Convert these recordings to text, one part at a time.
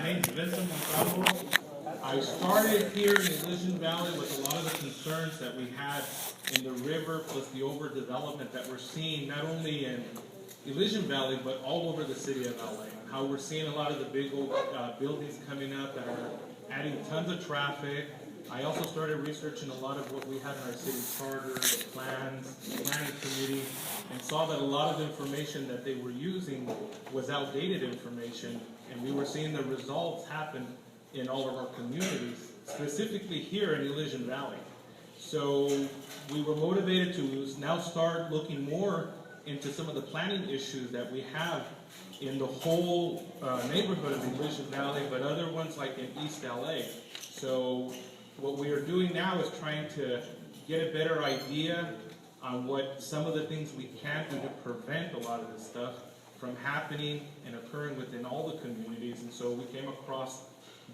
My name is Vincent Montalvo. I started here in the Elysian Valley with a lot of the concerns that we had in the river, plus the overdevelopment that we're seeing not only in Elysian Valley, but all over the city of LA. And how we're seeing a lot of the big old buildings coming up that are adding tons of traffic. I also started researching a lot of what we had in our city charter, the plans, the planning committee, and saw that a lot of the information that they were using was outdated information, and we were seeing the results happen in all of our communities, specifically here in Elysian Valley. So we were motivated to now start looking more into some of the planning issues that we have in the whole neighborhood of Elysian Valley, but other ones like in East LA. So what we are doing now is trying to get a better idea on what some of the things we can do to prevent a lot of this stuff from happening and occurring within all the communities. And so we came across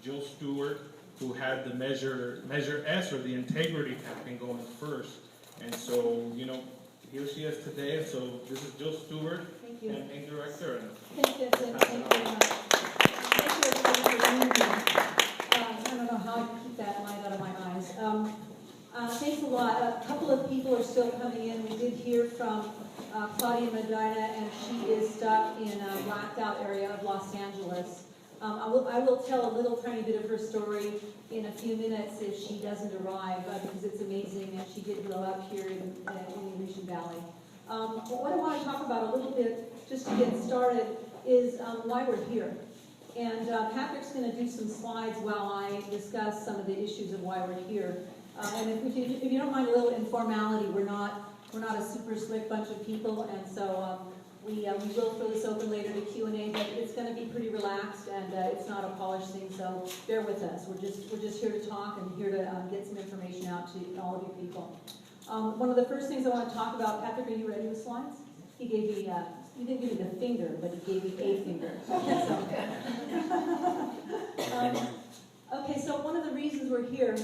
Jill Stewart, who had the Measure S, or the integrity campaign, going first. And so, you know, here she is today. And so this is Jill Stewart, campaign director. Thank you, Vincent. Thank you very much. Thank you everybody for being here. I don't know how to keep that light out of my eyes. Thanks a lot. A couple of people are still coming in. We did hear from Claudia Medina, and she is stuck in a blacked out area of Los Angeles. I will tell a little tiny bit of her story in a few minutes if she doesn't arrive, because it's amazing, and she did grow up here in Elysian Valley. But what I want to talk about a little bit, just to get started, is why we're here. And Patrick's going to do some slides while I discuss some of the issues of why we're here. And if you don't mind a little informality, we're not a super slick bunch of people, and so we will throw this open later to Q&A, but it's going to be pretty relaxed, and it's not a polished thing, so bear with us. We're just here to talk and here to get some information out to all of you people. One of the first things I want to talk about, Patrick, are you ready with slides? He gave me, you didn't give me the finger, but he gave me a finger. Okay, so one of the reasons we're here,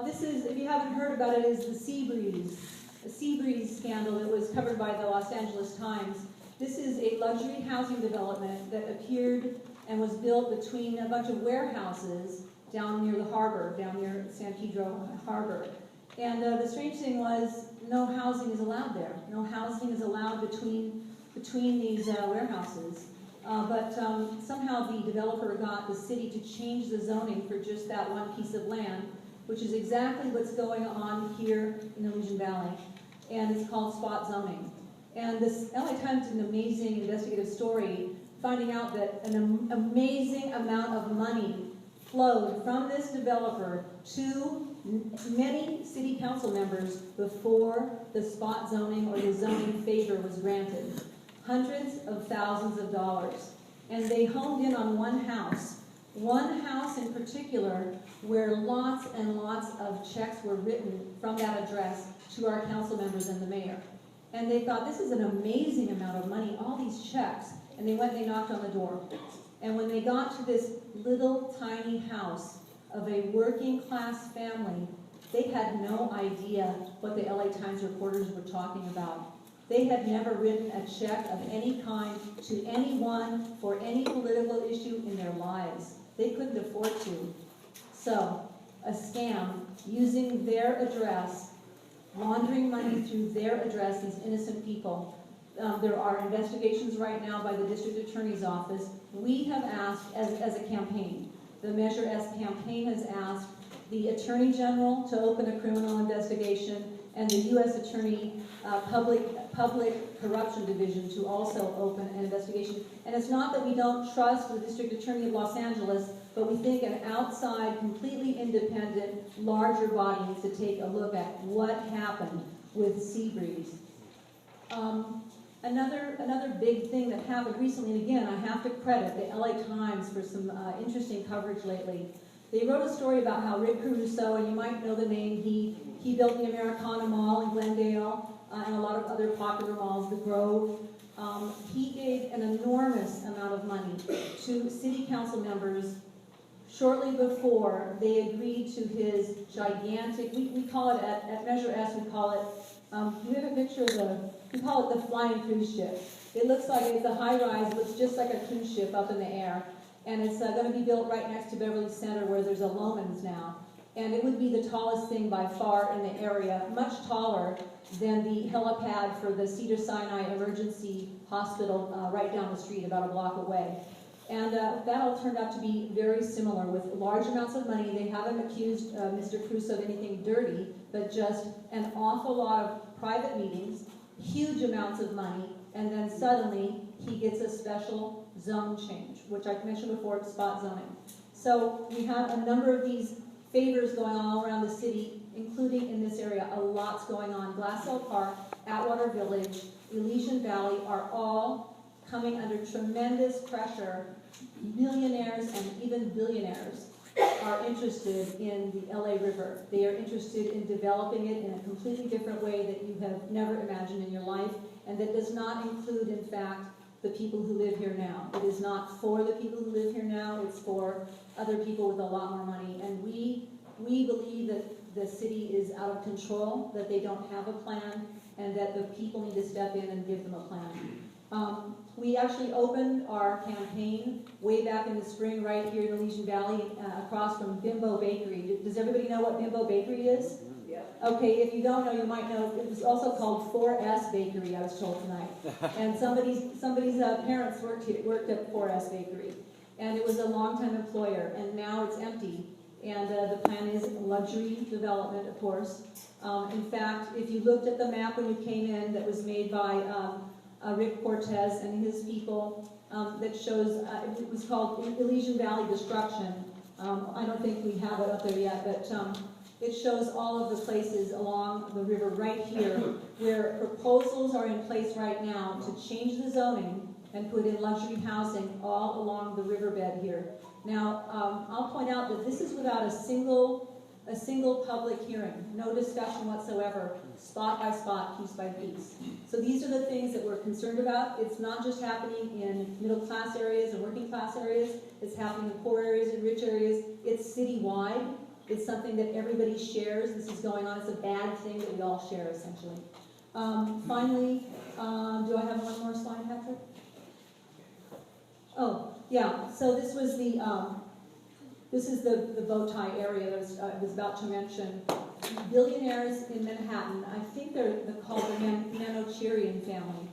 this is, if you haven't heard about it, is the Seabreeze scandal that was covered by the Los Angeles Times. This is a luxury housing development that appeared and was built between a bunch of warehouses down near the harbor, down near San Pedro Harbor. And the strange thing was, no housing is allowed there. No housing is allowed between these warehouses. But somehow the developer got the city to change the zoning for just that one piece of land, which is exactly what's going on here in the Elysian Valley. And it's called spot zoning. And this LA Times did an amazing investigative story, finding out that an amazing amount of money flowed from this developer to many city council members before the spot zoning or the zoning favor was granted. Hundreds of thousands of dollars. And they honed in on one house in particular, where lots and lots of checks were written from that address to our council members and the mayor. And they thought, this is an amazing amount of money, all these checks. And they went and they knocked on the door. And when they got to this little tiny house of a working class family, they had no idea what the LA Times reporters were talking about. They had never written a check of any kind to anyone for any political issue in their lives. They couldn't afford to. So, a scam using their address, laundering money through their address, these innocent people. There are investigations right now by the district attorney's office. We have asked, as a campaign, the Measure S campaign has asked the Attorney General to open a criminal investigation, and the U.S. Attorney Public Corruption Division to also open an investigation. And it's not that we don't trust the District Attorney of Los Angeles, but we think an outside, completely independent, larger body needs to take a look at what happened with Seabreeze. Another big thing that happened recently, and again, I have to credit the LA Times for some interesting coverage lately. They wrote a story about how Rick Caruso, and you might know the name, he built the Americana Mall in Glendale and a lot of other popular malls, the Grove. He gave an enormous amount of money to city council members shortly before they agreed to his gigantic, we call it, at Measure S, we call it, do you have a picture of we call it the flying cruise ship. It looks like it's a high-rise, looks just like a cruise ship up in the air. and it's going to be built right next to Beverly Center where there's a Loman's now. And it would be the tallest thing by far in the area, much taller than the helipad for the Cedars-Sinai Emergency Hospital right down the street, about a block away. And that all turned out to be very similar with large amounts of money. They haven't accused Mr. Cruz of anything dirty, but just an awful lot of private meetings, huge amounts of money, and then suddenly he gets a special zone change, which I mentioned before, spot zoning. So we have a number of these favors going on all around the city, including in this area. A lot's going on. Glassell Park, Atwater Village, Elysian Valley are all coming under tremendous pressure. Millionaires and even billionaires are interested in the LA River. They are interested in developing it in a completely different way that you have never imagined in your life, and that does not include, in fact, the people who live here now. It is not for the people who live here now, it's for other people with a lot more money. And we believe that the city is out of control, that they don't have a plan, and that the people need to step in and give them a plan. We actually opened our campaign way back in the spring right here in Elysian Valley across from Bimbo Bakery. Does everybody know what Bimbo Bakery is? Yeah. Okay, if you don't know, you might know. It was also called 4S Bakery, I was told tonight. And somebody's parents worked at 4S Bakery. And it was a long-time employer, and now it's empty. And the plan is luxury development, of course. In fact, if you looked at the map when you came in that was made by Rick Cortez and his people, that shows, it was called Elysian Valley Destruction. I don't think we have it up there yet, but it shows all of the places along the river right here where proposals are in place right now to change the zoning and put in luxury housing all along the riverbed here. Now, I'll point out that this is without a single public hearing, no discussion whatsoever, spot by spot, piece by piece. So these are the things that we're concerned about. It's not just happening in middle class areas and working class areas, it's happening in poor areas and rich areas. It's citywide. It's something that everybody shares. This is going on. It's a bad thing that we all share, essentially. Finally, do I have one more slide, Patrick? Oh, yeah. So this was the this is the bow tie area that I was about to mention. Billionaires in Manhattan. I think they're called the Manocherian family.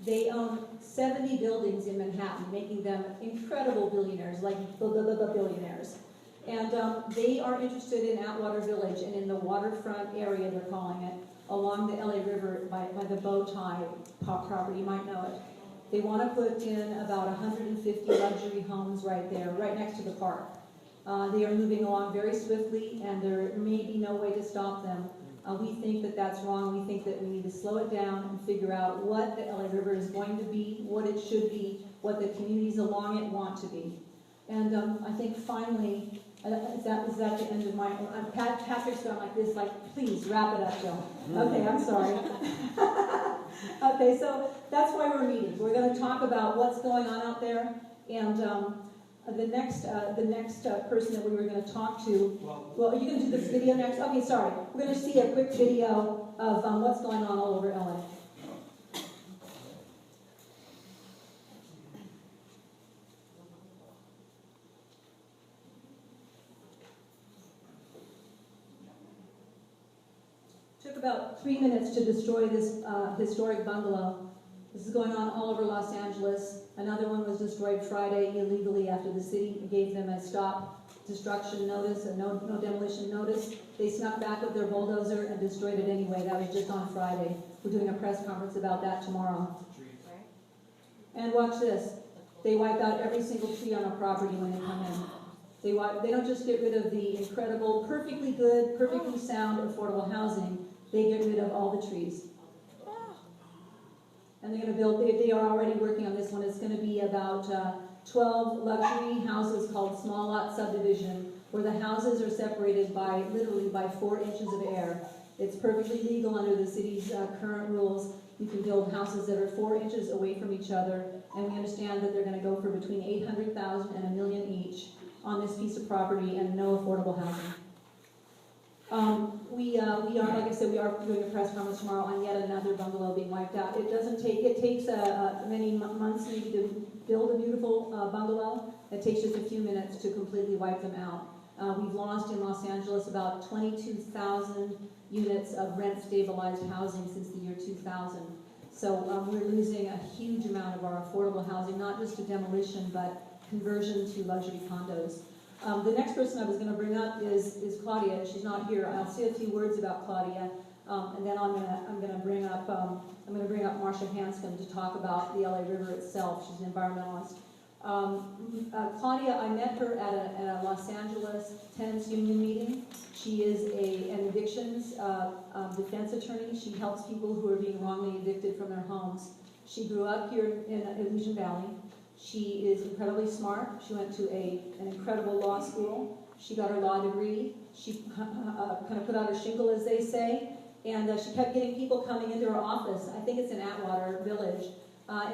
They own 70 buildings in Manhattan, making them incredible billionaires, like billionaires. And they are interested in Atwater Village and in the waterfront area, they're calling it, along the LA River by the bow tie property, you might know it. They want to put in about 150 luxury homes right there, right next to the park. They are moving along very swiftly, and there may be no way to stop them. We think that that's wrong. We think that we need to slow it down and figure out what the LA River is going to be, what it should be, what the communities along it want to be. And I think finally, is that the end of my, Patrick's going like this, like, please wrap it up, Joe. Okay, I'm sorry. Okay, so that's why we're meeting. We're going to talk about what's going on out there, and the next person that we were going to talk to, well, are you going to do this video next? Okay, sorry. We're going to see a quick video of what's going on all over LA. Took about 3 minutes to destroy this historic bungalow. This is going on all over Los Angeles. Another one was destroyed Friday illegally after the city gave them a stop destruction notice, a no demolition notice. They snuck back with their bulldozer and destroyed it anyway. That was just on Friday. We're doing a press conference about that tomorrow. And watch this. They wipe out every single tree on our property when they come in. They don't just get rid of the incredible, perfectly good, perfectly sound, affordable housing. They get rid of all the trees. And they're going to build, they are already working on this one. It's going to be about 12 luxury houses called small lot subdivision, where the houses are separated by, literally by 4 inches of air. It's perfectly legal under the city's current rules. You can build houses that are 4 inches away from each other, and we understand that they're going to go for between $800,000 and $1 million each on this piece of property, and no affordable housing. we are, like I said, we are doing a press conference tomorrow on yet another bungalow being wiped out. It takes many months maybe to build a beautiful bungalow. It takes just a few minutes to completely wipe them out. We've lost in Los Angeles about 22,000 units of rent-stabilized housing since the year 2000. So we're losing a huge amount of our affordable housing, not just to demolition, but conversion to luxury condos. The next person I was going to bring up is Claudia. She's not here. I'll say a few words about Claudia, and then I'm going to bring up Marcia Hanscom to talk about the LA River itself. She's an environmentalist. Claudia, I met her at a Los Angeles Tenants Union meeting. She is an evictions defense attorney. She helps people who are being wrongly evicted from their homes. She grew up here in Elysian Valley. She is incredibly smart. She went to an incredible law school. She got her law degree. She kind of put out her shingle, as they say, and she kept getting people coming into her office. I think it's in Atwater Village.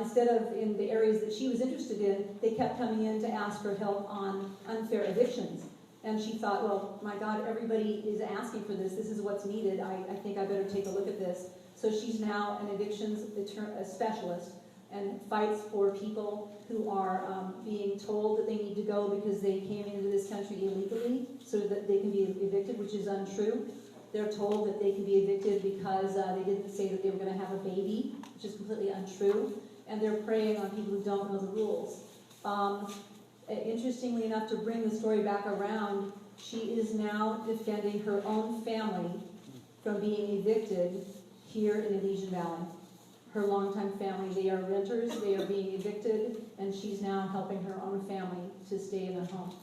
Instead of in the areas that she was interested in, they kept coming in to ask for help on unfair evictions. And she thought, well, my God, everybody is asking for this. This is what's needed. I think I better take a look at this. So she's now an evictions specialist and fights for people who are being told that they need to go because they came into this country illegally so that they can be evicted, which is untrue. They're told that they can be evicted because they didn't say that they were going to have a baby, which is completely untrue. And they're preying on people who don't know the rules. Interestingly enough, to bring the story back around, she is now defending her own family from being evicted here in Elysian Valley. Her longtime family, they are renters, they are being evicted, and she's now helping her own family to stay in their home.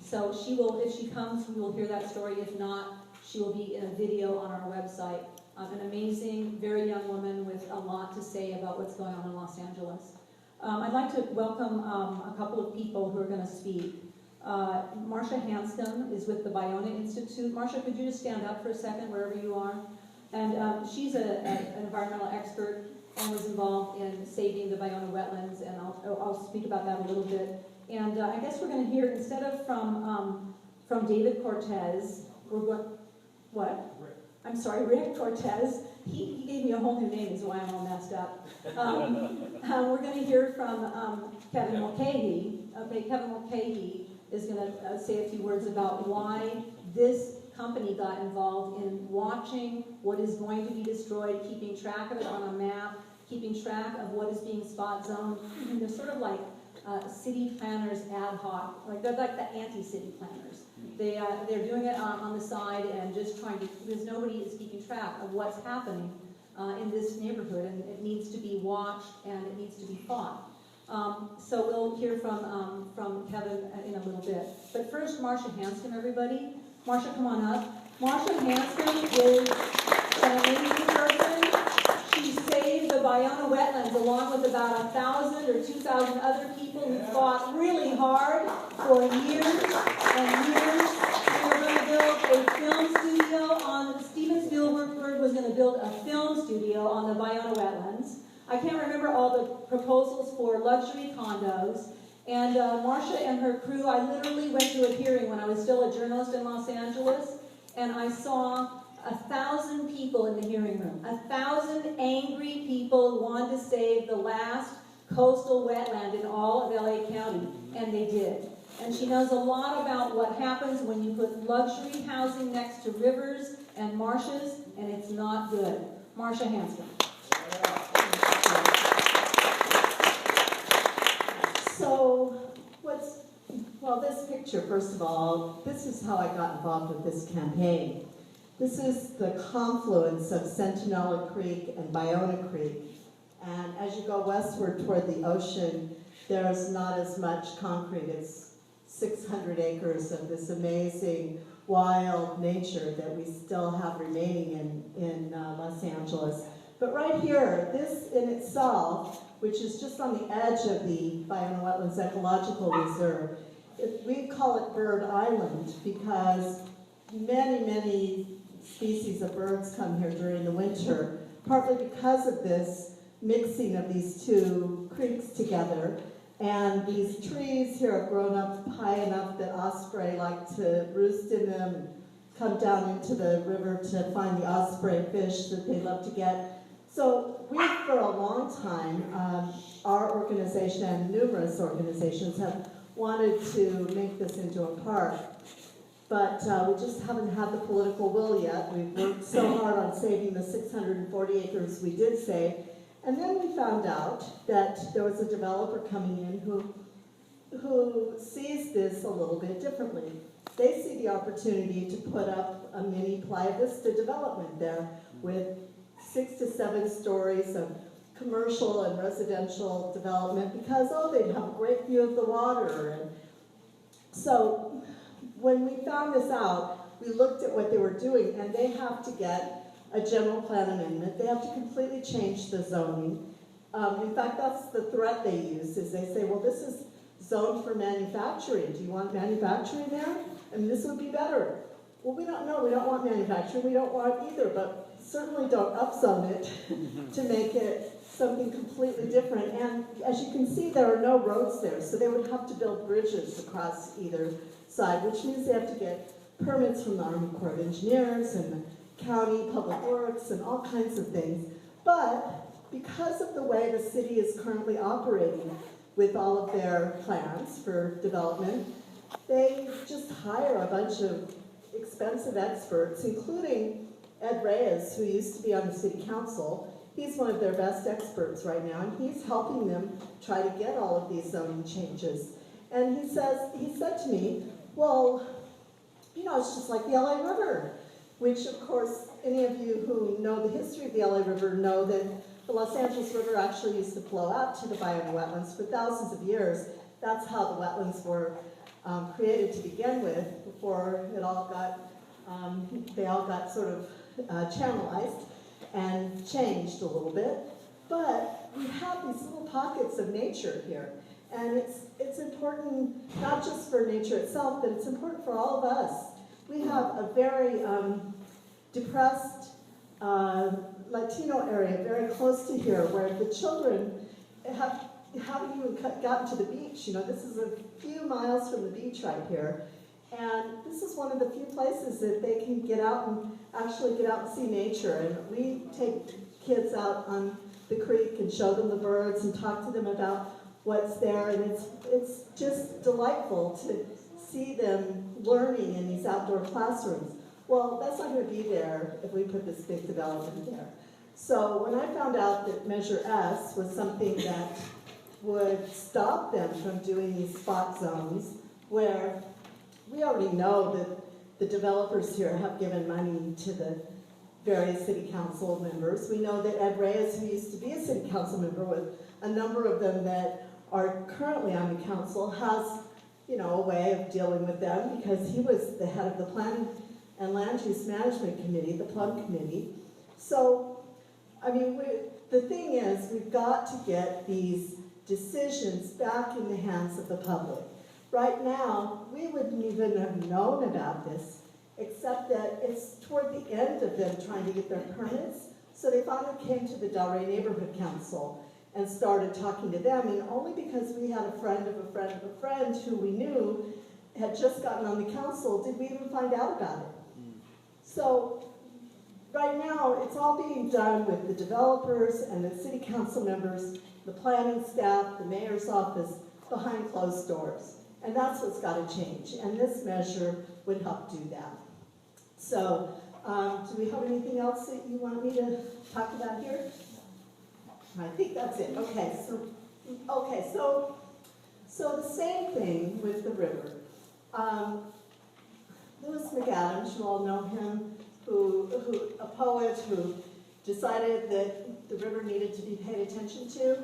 So she will, if she comes, we will hear that story. If not, she will be in a video on our website. An amazing, very young woman with a lot to say about what's going on in Los Angeles. I'd like to welcome a couple of people who are going to speak. Marcia Hanscom is with the Bionda Institute. Marcia, could you just stand up for a second, wherever you are? And she's an environmental expert and was involved in saving the Bionda wetlands, and I'll speak about that a little bit. And I guess we're going to hear, instead of from David Cortez, we're going, what? Rick. I'm sorry, Rick Cortez. He gave me a whole new name, is why I'm all messed up. We're going to hear from Kevin Mulcahy. Okay, Kevin Mulcahy is going to say a few words about why this company got involved in watching what is going to be destroyed, keeping track of it on a map, keeping track of what is being spot zoned. They're sort of like city planners ad hoc, like they're like the anti-city planners. They're doing it on the side and just trying to, because nobody is keeping track of what's happening in this neighborhood, and it needs to be watched and it needs to be fought. So we'll hear from Kevin in a little bit. But first, Marcia Hanscom, everybody. Marcia, come on up. Marcia Hanscom is an amazing person. She saved the Bionda wetlands along with about 1,000 or 2,000 other people who fought really hard for years and years. We were going to build a film studio on, Steven Spielberg was going to build a film studio on the Bionda wetlands. I can't remember all the proposals for luxury condos. And Marcia and her crew, I literally went to a hearing when I was still a journalist in Los Angeles, and I saw 1,000 people in the hearing room. 1,000 angry people who wanted to save the last coastal wetland in all of LA County, and they did. And she knows a lot about what happens when you put luxury housing next to rivers and marshes, and it's not good. Marcia Hanscom. So, well, this picture, first of all, this is how I got involved with this campaign. This is the confluence of Centinela Creek and Bionda Creek. And as you go westward toward the ocean, there's not as much concrete. It's 600 acres of this amazing wild nature that we still have remaining in Los Angeles. But right here, this in itself, which is just on the edge of the Bionda Wetlands Ecological Reserve, we call it Bird Island because many, many species of birds come here during the winter, partly because of this mixing of these two creeks together. And these trees here have grown up high enough that osprey like to roost in them and come down into the river to find the osprey fish that they love to get. So we, for a long time, our organization and numerous organizations have wanted to make this into a park. But we just haven't had the political will yet. We've worked so hard on saving the 640 acres we did save. And then we found out that there was a developer coming in who sees this a little bit differently. They see the opportunity to put up a mini Playa Vista development there with 6 to 7 stories of commercial and residential development because, oh, they'd have a great view of the water. And so when we found this out, we looked at what they were doing, and they have to get a general plan amendment. They have to completely change the zoning. In fact, that's the threat they use, is they say, well, this is zoned for manufacturing. Do you want manufacturing there? And this would be better. Well, we don't know. We don't want manufacturing. We don't want it either, but certainly don't upzone it to make it something completely different. And as you can see, there are no roads there, so they would have to build bridges across either side, which means they have to get permits from the Army Corps of Engineers and the county public works and all kinds of things. But because of the way the city is currently operating with all of their plans for development, they just hire a bunch of expensive experts, including Ed Reyes, who used to be on the city council. He's one of their best experts right now, and he's helping them try to get all of these zoning changes. And he said to me, well, you know, it's just like the LA River, which of course, any of you who know the history of the LA River know that the Los Angeles River actually used to flow out to the Bayona wetlands for thousands of years. That's how the wetlands were created to begin with, before it all got, they all got sort of channelized and changed a little bit. But we have these little pockets of nature here. And it's important not just for nature itself, but it's important for all of us. We have a very depressed Latino area very close to here where the children haven't even gotten to the beach. You know, this is a few miles from the beach right here. And this is one of the few places that they can get out and actually get out and see nature. And we take kids out on the creek and show them the birds and talk to them about what's there. And it's just delightful to see them learning in these outdoor classrooms. Well, that's not going to be there if we put this big development there. So when I found out that Measure S was something that would stop them from doing these spot zones, where we already know that the developers here have given money to the various city council members. We know that Ed Reyes, who used to be a city council member with a number of them that are currently on the council, has, you know, a way of dealing with them because he was the head of the Planning and Land Use Management Committee, the Plum Committee. So, I mean, the thing is, we've got to get these decisions back in the hands of the public. Right now, we wouldn't even have known about this, except that it's toward the end of them trying to get their permits. So they finally came to the Delray Neighborhood Council and started talking to them, and only because we had a friend of a friend of a friend who we knew had just gotten on the council did we even find out about it. So right now, it's all being done with the developers and the city council members, the planning staff, the mayor's office, behind closed doors. And that's what's got to change. And this measure would help do that. So, do we have anything else that you want me to talk about here? I think that's it. Okay, so the same thing with the river. Lewis McAdams, you all know him, a poet who decided that the river needed to be paid attention to.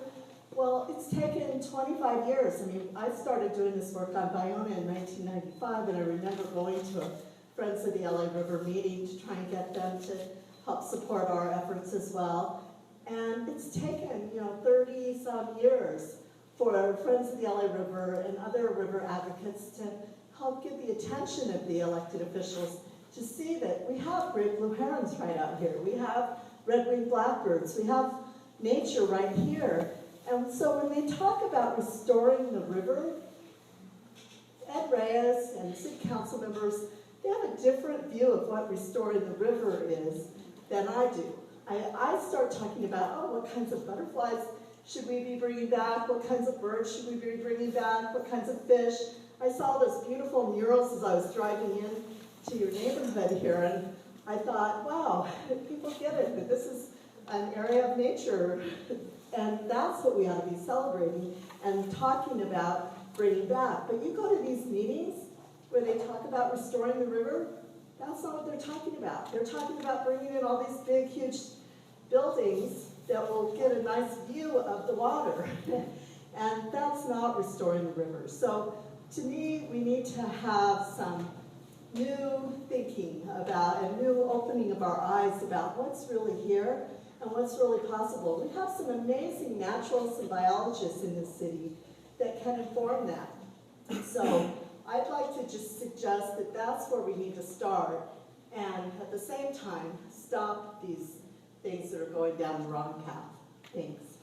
Well, it's taken 25 years. I mean, I started doing this work on Bayona in 1995, and I remember going to a Friends of the LA River meeting to try and get them to help support our efforts as well. And it's taken, 30-some years for Friends of the LA River and other river advocates to help get the attention of the elected officials to see that we have great blue herons right out here. We have red-winged blackbirds. We have nature right here. And so when they talk about restoring the river, Ed Reyes and city council members, they have a different view of what restoring the river is than I do. I start talking about, oh, what kinds of butterflies should we be bringing back? What kinds of birds should we be bringing back? What kinds of fish? I saw those beautiful murals as I was driving in to your neighborhood here, and I thought, wow, people get it, that this is an area of nature, and that's what we ought to be celebrating and talking about bringing back. But you go to these meetings where they talk about restoring the river, that's not what they're talking about. They're talking about bringing in all these big, huge buildings that will get a nice view of the water. And that's not restoring the river. So to me, we need to have some new thinking about, a new opening of our eyes about what's really here and what's really possible. We have some amazing naturalists and biologists in this city that can inform that. So I'd like to just suggest that that's where we need to start, and at the same time, stop these things that are going down the wrong path. Thanks.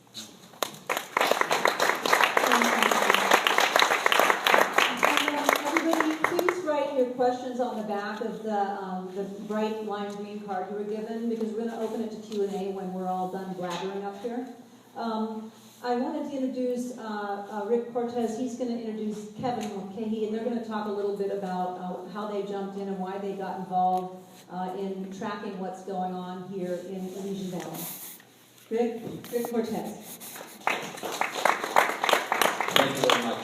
Everybody, please write your questions on the back of the bright lime green card you were given, because we're going to open it to Q&A when we're all done blabbering up here. I wanted to introduce Rick Cortez. He's going to introduce Kevin Mulcahy, and they're going to talk a little bit about how they jumped in and why they got involved in tracking what's going on here in Elysian Valley. Rick Cortez. Thank you very much.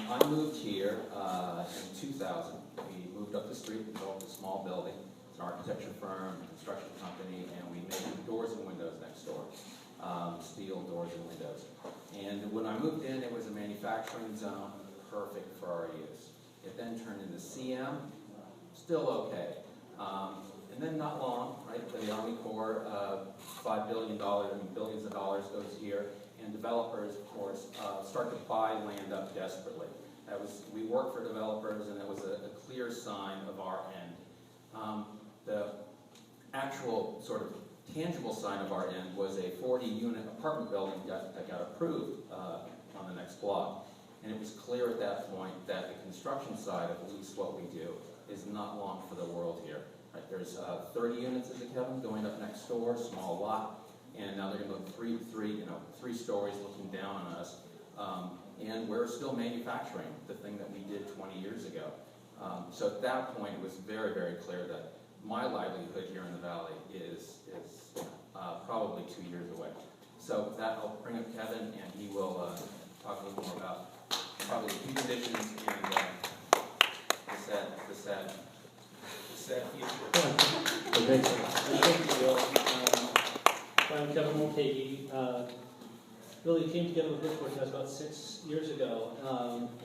I moved here in 2000. We moved up the street and built a small building. It's an architecture firm, a construction company, and we made doors and windows next door. Steel doors and windows. And when I moved in, it was a manufacturing zone, perfect for our use. It then turned into CM, still okay. And then not long, right, the Army Corps, $5 billion, billions of dollars goes here, and developers, of course, start to buy land up desperately. We worked for developers, and that was a clear sign of our end. The actual sort of tangible sign of our end was a 40-unit apartment building that got approved on the next block. And it was clear at that point that the construction side of at least what we do is not long for the world here. Right? There's 30 units, as it Kevin, going up next door, small lot, and now they're going to go three stories looking down on us. And we're still manufacturing the thing that we did 20 years ago. So at that point, it was very, very clear that my livelihood here in the valley is probably 2 years away. So with that, I'll bring up Kevin, and he will talk a little more about probably the conditions and the sad future. Okay. Thank you, Bill. I'm Kevin Mulcahy. Really came together with Rick Cortez about 6 years ago,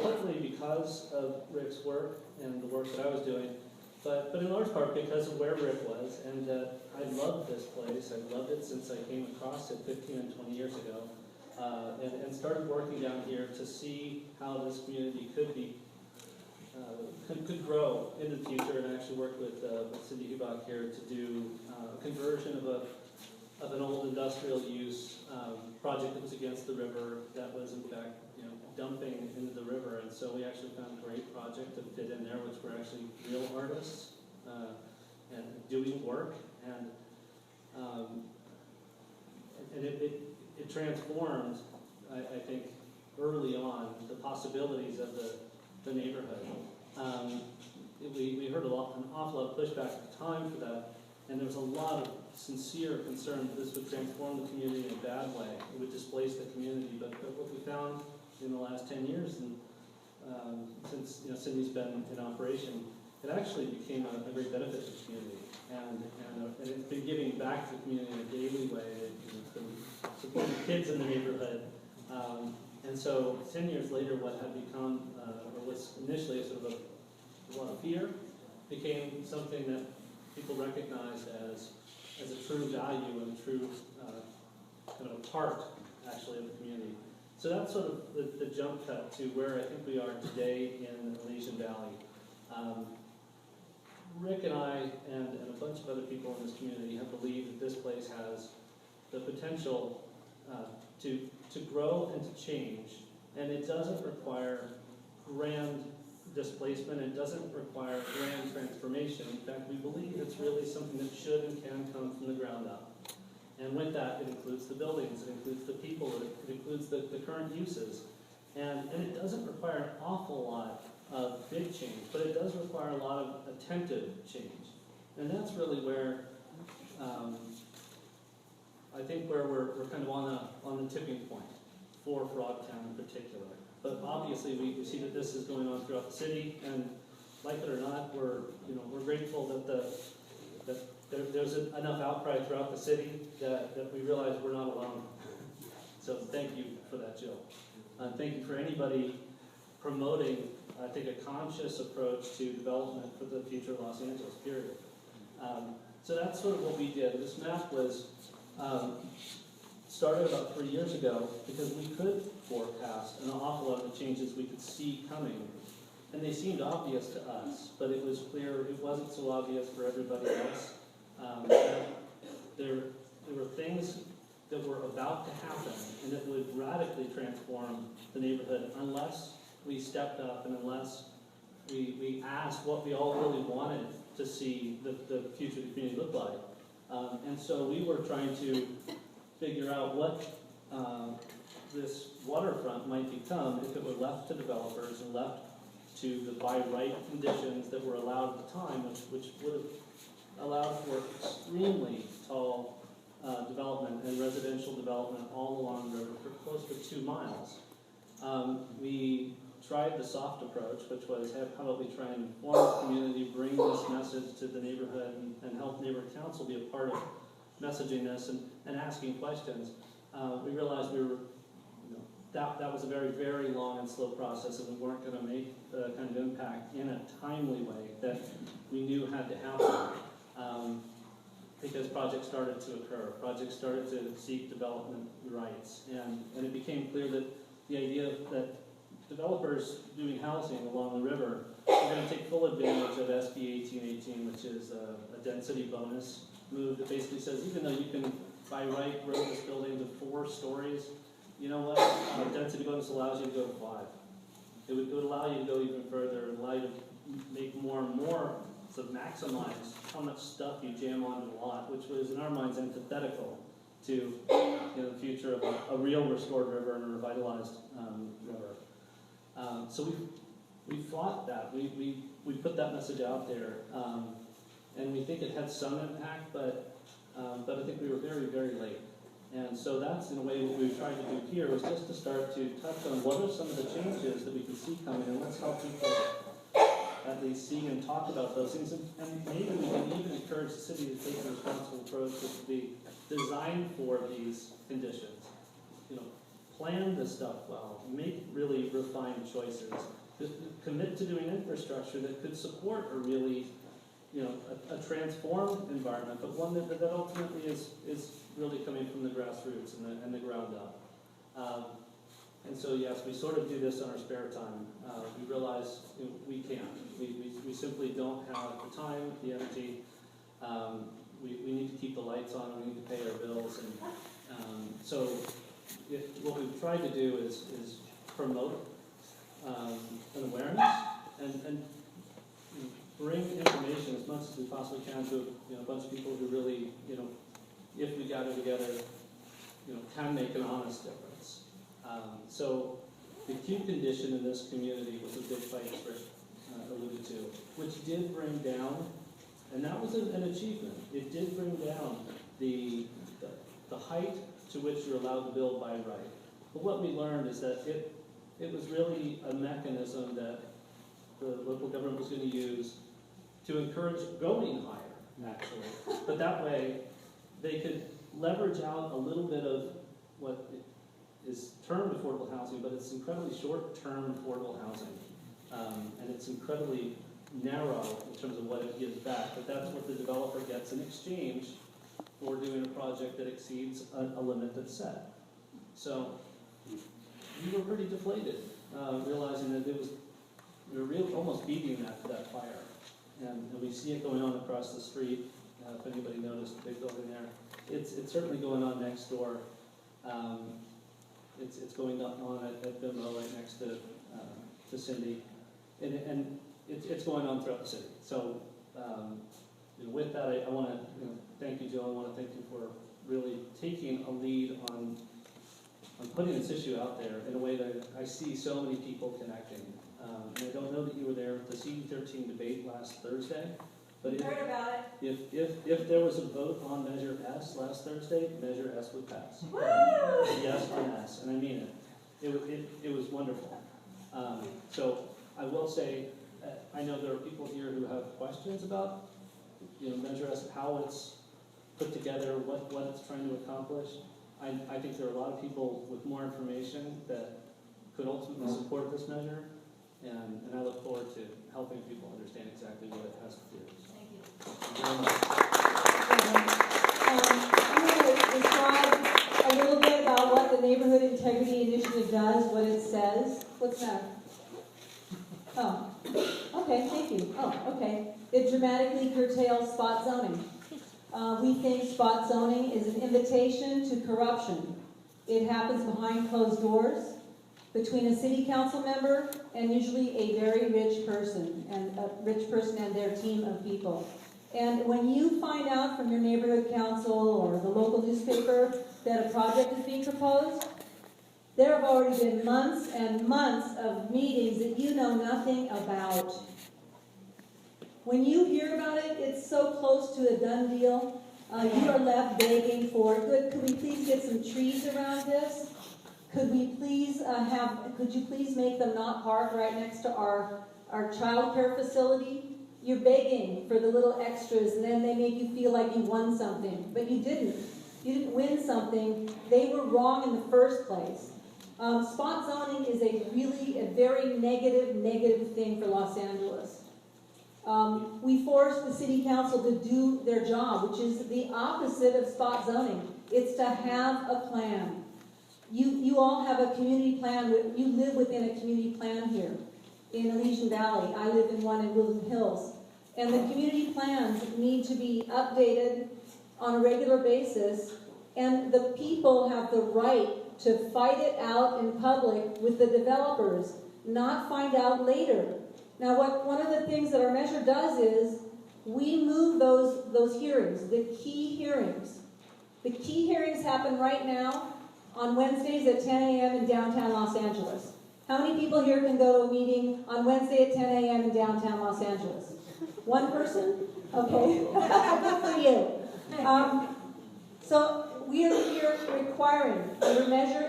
partly because of Rick's work and the work that I was doing, but in large part because of where Rick was. And I loved this place. I've loved it since I came across it 15 and 20 years ago, and started working down here to see how this community could be could grow into the future, and actually worked with Cindy Hubach here to do a conversion of an old industrial use project that was against the river, that was in fact dumping into the river. And so we actually found a great project to fit in there, which were actually real artists and doing work, and it transformed, I think, early on the possibilities of the neighborhood. We heard an awful lot of pushback at the time for that, and there was a lot of sincere concern that this would transform the community in a bad way. It would displace the community. But what we found in the last 10 years, and since Cindy's been in operation, it actually became a great benefit to the community, and it's been giving back to the community in a daily way. It's been supporting kids in the neighborhood, and so 10 years later, what had become or was initially a sort of a lot of fear became something that people recognized as a true value and a true kind of a part, actually, of the community. So that's sort of the jump cut to where I think we are today in Elysian Valley. Rick and I and a bunch of other people in this community have believed that this place has the potential to grow and to change, and it doesn't require grand displacement. It doesn't require grand transformation. In fact, we believe it's really something that should and can come from the ground up. And with that, it includes the buildings, it includes the people, it includes the current uses. And it doesn't require an awful lot of big change, but it does require a lot of attentive change. And that's really where, I think where we're kind of on the tipping point for Frogtown in particular. But obviously, we see that this is going on throughout the city, and like it or not, we're grateful that there's enough outcry throughout the city that we realize we're not alone. So thank you for that, Jill. Thank you for anybody promoting, I think, a conscious approach to development for the future of Los Angeles, period. So that's sort of what we did. This map was started about 3 years ago because we could forecast an awful lot of the changes we could see coming. And they seemed obvious to us, but it was clear it wasn't so obvious for everybody else. There were things that were about to happen and that would radically transform the neighborhood unless we stepped up and unless we asked what we all really wanted to see the future of the community look like. And so we were trying to figure out what this waterfront might become if it were left to developers and left to the by right conditions that were allowed at the time, which would have allowed for extremely tall development and residential development all along the river for close to 2 miles. We tried the soft approach, which was how about we try and inform the community, bring this message to the neighborhood, and help neighborhood council be a part of messaging this and asking questions. We realized that was a very, very long and slow process, and we weren't going to make the kind of impact in a timely way that we knew had to happen. Because projects started to occur, projects started to seek development rights, and it became clear that the idea that developers doing housing along the river are going to take full advantage of SB 1818, which is a density bonus move that basically says even though you can by right grow this building to 4 stories, you know what? Density bonus allows you to go to 5. It would allow you to go even further and allow you to make more and more, to maximize how much stuff you jam onto the lot, which was in our minds antithetical to the future of a real restored river and a revitalized river. So we fought that. We put that message out there, and we think it had some impact, but I think we were very, very late. And so that's, in a way, what we've tried to do here was just to start to touch on what are some of the changes that we can see coming, and let's help people at least see and talk about those things. And maybe we can even encourage the city to take a responsible approach to be designed for these conditions. Plan this stuff well, make really refined choices, commit to doing infrastructure that could support a really, a transformed environment, but one that ultimately is really coming from the grassroots and the ground up. And so yes, we sort of do this in our spare time. We realize we can't. We simply don't have the time, the energy. We need to keep the lights on, we need to pay our bills, and so what we've tried to do is promote an awareness and bring information as much as we possibly can to a bunch of people who really, if we gather together, can make an honest difference. So the acute condition in this community was a big fight, as Rick alluded to, which did bring down, and that was an achievement. It did bring down the height to which you're allowed to build by right. But what we learned is that it was really a mechanism that the local government was going to use to encourage going higher, actually. But that way, they could leverage out a little bit of what is termed affordable housing, but it's incredibly short-term affordable housing. And it's incredibly narrow in terms of what it gives back, but that's what the developer gets in exchange for doing a project that exceeds a limit that's set. So we were pretty deflated, realizing that we were almost beating that fire. And we see it going on across the street. If anybody noticed the big building there, it's certainly going on next door. It's going on at Bimbo right next to Cindy. and it's going on throughout the city. So, with that, I want to thank you, Jill. I want to thank you for really taking a lead on putting this issue out there in a way that I see so many people connecting. And I don't know that you were there at the CD13 debate last Thursday, but Heard about it. if there was a vote on Measure S last Thursday, Measure S would pass. Woo! Yes on S, and I mean it. It was wonderful. So I will say, I know there are people here who have questions about, Measure S, how it's put together, what it's trying to accomplish. I think there are a lot of people with more information that could ultimately support this measure, and I look forward to helping people understand exactly what it has to do. Thank you. Thank you very much. I'm going to describe a little bit about what the Neighborhood Integrity Initiative does, what it says. What's that? Oh, okay, thank you. Oh, okay. It dramatically curtails spot zoning. We think spot zoning is an invitation to corruption. It happens behind closed doors, between a city council member and usually a very rich person and their team of people. And when you find out from your neighborhood council or the local newspaper that a project is being proposed, there have already been months and months of meetings that you know nothing about. When you hear about it, it's so close to a done deal. You are left begging for, could we please get some trees around this? Could we please could you please make them not park right next to our child care facility? You're begging for the little extras, and then they make you feel like you won something. But you didn't. You didn't win something. They were wrong in the first place. Spot zoning is a very negative thing for Los Angeles. We force the city council to do their job, which is the opposite of spot zoning. It's to have a plan. You all have a community plan. You live within a community plan here in Elysian Valley. I live in one in Woodland Hills. And the community plans need to be updated on a regular basis, and the people have the right to fight it out in public with the developers, not find out later. Now, one of the things that our measure does is we move those hearings, the key hearings. The key hearings happen right now on Wednesdays at 10 a.m. in downtown Los Angeles. How many people here can go to a meeting on Wednesday at 10 a.m. in downtown Los Angeles? One person? Okay. Good for you. So we are here requiring under Measure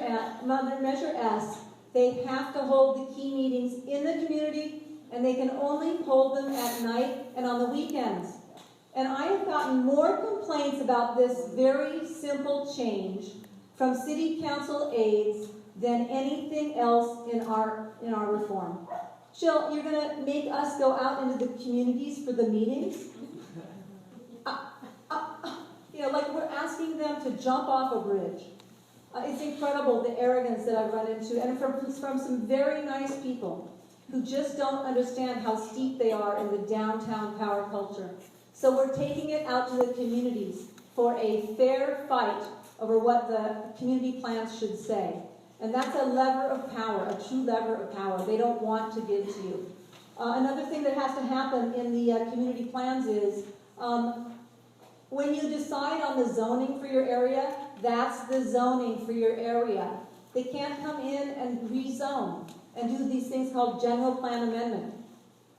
S, they have to hold the key meetings in the community, and they can only hold them at night and on the weekends. And I have gotten more complaints about this very simple change from city council aides than anything else in our reform. Jill, you're going to make us go out into the communities for the meetings? Like we're asking them to jump off a bridge. It's incredible the arrogance that I've run into, and from some very nice people who just don't understand how steep they are in the downtown power culture. So we're taking it out to the communities for a fair fight over what the community plans should say. And that's a lever of power, a true lever of power. They don't want to give to you. Another thing that has to happen in the community plans is when you decide on the zoning for your area, that's the zoning for your area. They can't come in and rezone and do these things called general plan amendment,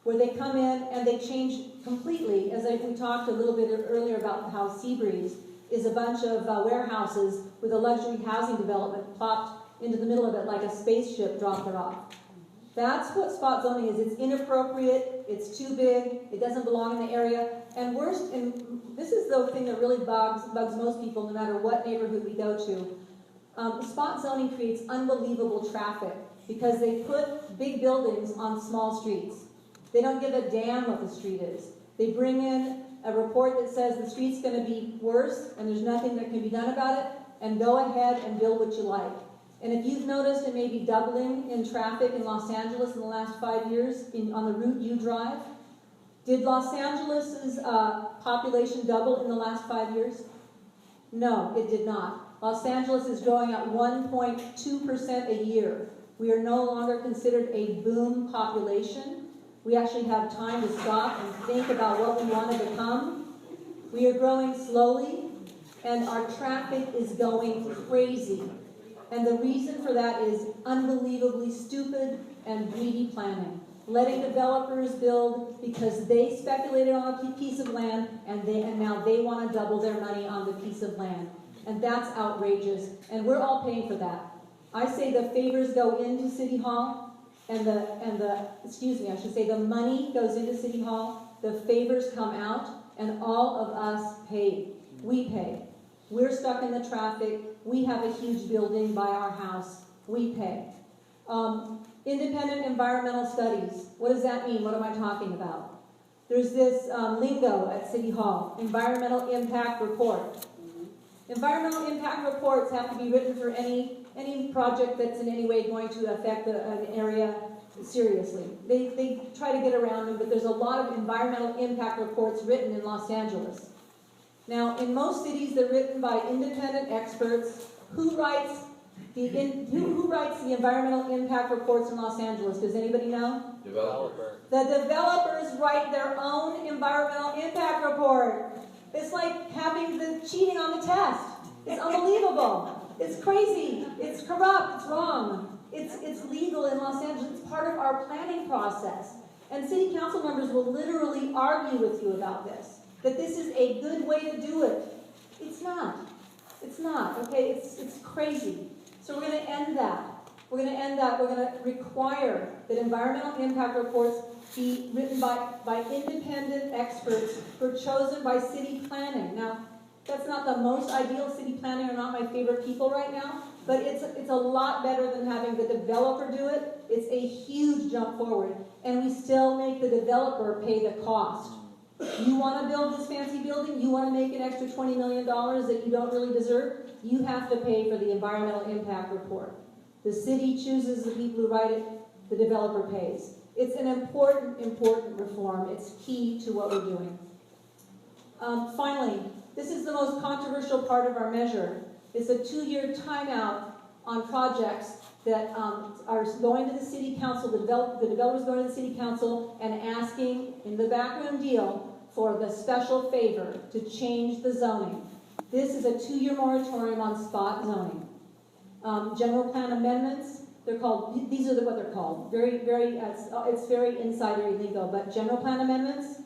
where they come in and they change completely, as we talked a little bit earlier about how Seabreeze is a bunch of warehouses with a luxury housing development plopped into the middle of it like a spaceship dropped it off. That's what spot zoning is. It's inappropriate, it's too big, it doesn't belong in the area, and worse, and this is the thing that really bugs most people no matter what neighborhood we go to. Spot zoning creates unbelievable traffic because they put big buildings on small streets. They don't give a damn what the street is. They bring in a report that says the street's going to be worse and there's nothing that can be done about it, and go ahead and build what you like. And if you've noticed it may be doubling in traffic in Los Angeles in the last 5 years on the route you drive, did Los Angeles's population double in the last 5 years? No, it did not. Los Angeles is growing at 1.2% a year. We are no longer considered a boom population. We actually have time to stop and think about what we want to become. We are growing slowly, and our traffic is going crazy. And the reason for that is unbelievably stupid and greedy planning. Letting developers build because they speculated on a piece of land, and now they want to double their money on the piece of land. And that's outrageous, and we're all paying for that. I say the favors go into City Hall, and the money goes into City Hall, the favors come out, and all of us pay. We pay. We're stuck in the traffic. We have a huge building by our house. We pay. Independent environmental studies. What does that mean? What am I talking about? There's this lingo at City Hall, environmental impact report. Environmental impact reports have to be written for any project that's in any way going to affect an area seriously. They try to get around them, but there's a lot of environmental impact reports written in Los Angeles. Now, in most cities, they're written by independent experts. Who writes the environmental impact reports in Los Angeles? Does anybody know? Developer. The developers write their own environmental impact report. It's like having the cheating on the test. It's unbelievable. It's crazy. It's corrupt. It's wrong. It's legal in Los Angeles. It's part of our planning process. And city council members will literally argue with you about this, that this is a good way to do it. It's not. It's not, okay? It's crazy. So we're going to end that. We're going to end that. We're going to require that environmental impact reports be written by independent experts who are chosen by city planning. Now, that's not the most ideal. City planning are not my favorite people right now, but it's a lot better than having the developer do it. It's a huge jump forward, and we still make the developer pay the cost. You want to build this fancy building? You want to make an extra $20 million that you don't really deserve? You have to pay for the environmental impact report. The city chooses the people who write it. The developer pays. It's an important reform. It's key to what we're doing. Finally, this is the most controversial part of our measure. It's a 2-year timeout on projects that are going to the city council, the developers going to the city council and asking in the backroom deal for the special favor to change the zoning. This is a 2-year moratorium on spot zoning. General plan amendments, they're called, these are what they're called. It's very insidery lingo, but general plan amendments,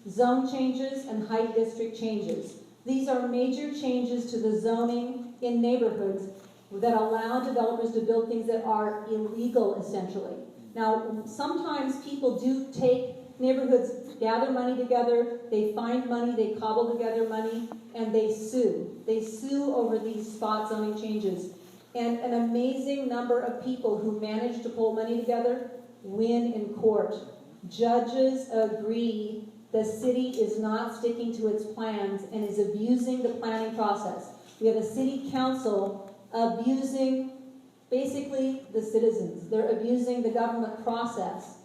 zone changes, and height district changes. These are major changes to the zoning in neighborhoods that allow developers to build things that are illegal, essentially. Now, sometimes people do take neighborhoods, gather money together, they find money, they cobble together money, and they sue. They sue over these spot zoning changes. And an amazing number of people who manage to pull money together win in court. Judges agree the city is not sticking to its plans and is abusing the planning process. We have a city council abusing basically the citizens. They're abusing the government process.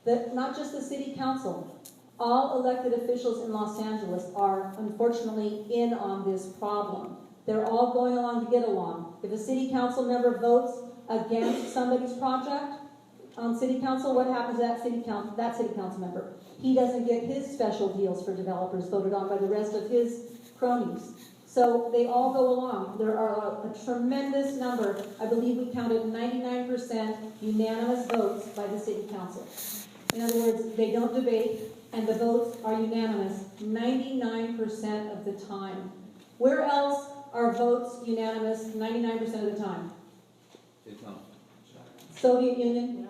Not just the city council. All elected officials in Los Angeles are unfortunately in on this problem. They're all going along to get along. If a city council member votes against somebody's project on city council, what happens to that city council member? He doesn't get his special deals for developers voted on by the rest of his cronies. So they all go along. There are a tremendous number. I believe we counted 99% unanimous votes by the city council. In other words, they don't debate, and the votes are unanimous 99% of the time. Where else are votes unanimous 99% of the time? Soviet Union?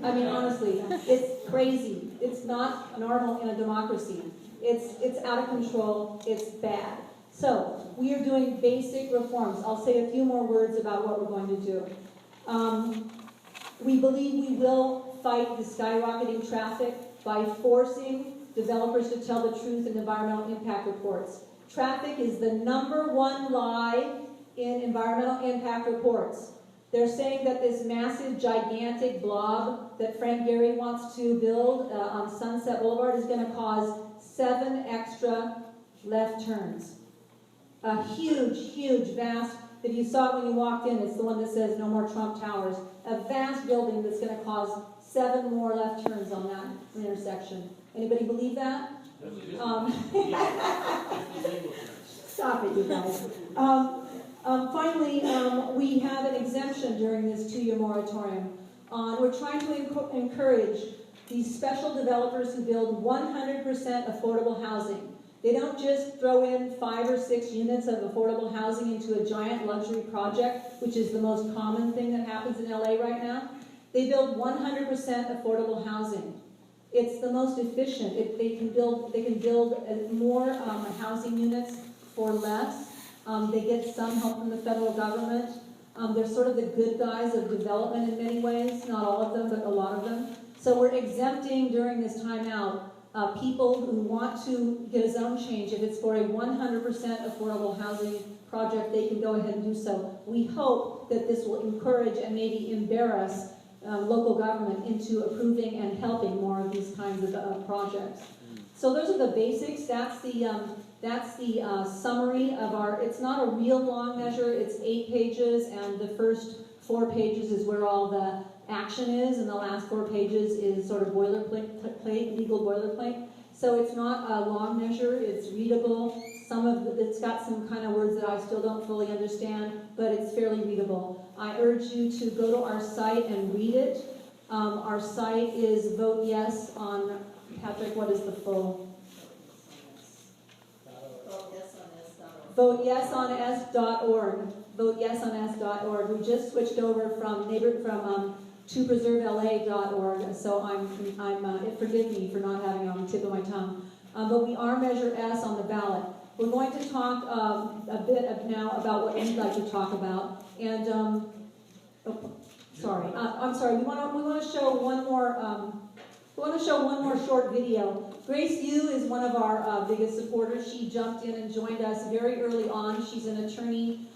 I mean, honestly, it's crazy. It's not normal in a democracy. It's out of control. It's bad. So, we are doing basic reforms. I'll say a few more words about what we're going to do. We believe we will fight the skyrocketing traffic by forcing developers to tell the truth in environmental impact reports. Traffic is the #1 lie in environmental impact reports. They're saying that this massive, gigantic blob that Frank Gehry wants to build on Sunset Boulevard is going to cause 7 extra left turns. A huge, vast, if you saw it when you walked in, it's the one that says no more Trump Towers, a vast building that's going to cause 7 more left turns on that intersection. Anybody believe that? Um, Stop it, you guys. Finally, we have an exemption during this 2-year moratorium. We're trying to encourage these special developers who build 100% affordable housing. They don't just throw in 5 or 6 units of affordable housing into a giant luxury project, which is the most common thing that happens in LA right now. They build 100% affordable housing. It's the most efficient. They can build more housing units for less. They get some help from the federal government. They're sort of the good guys of development in many ways, not all of them, but a lot of them. So we're exempting during this time out people who want to get a zone change. If it's for a 100% affordable housing project, they can go ahead and do so. We hope that this will encourage and maybe embarrass local government into approving and helping more of these kinds of projects. So those are the basics. That's the summary of our, it's not a real long measure, it's 8 pages, and the first 4 pages is where all the action is, and the last 4 pages is sort of boilerplate, legal boilerplate. So it's not a long measure, it's readable. It's got some kind of words that I still don't fully understand, but it's fairly readable. I urge you to go to our site and read it. Our site is Vote Yes on, Patrick, what is the full? VoteYesOnS.org. VoteYesOnS.org. We just switched over from topreserveLA.org, so forgive me for not having it on the tip of my tongue. But we are Measure S on the ballot. We're going to talk a bit now about what you'd like to talk about. And I'm sorry. We want to show one more. We want to show one more short video. Grace Yu is one of our biggest supporters. She jumped in and joined us very early on. She's an attorney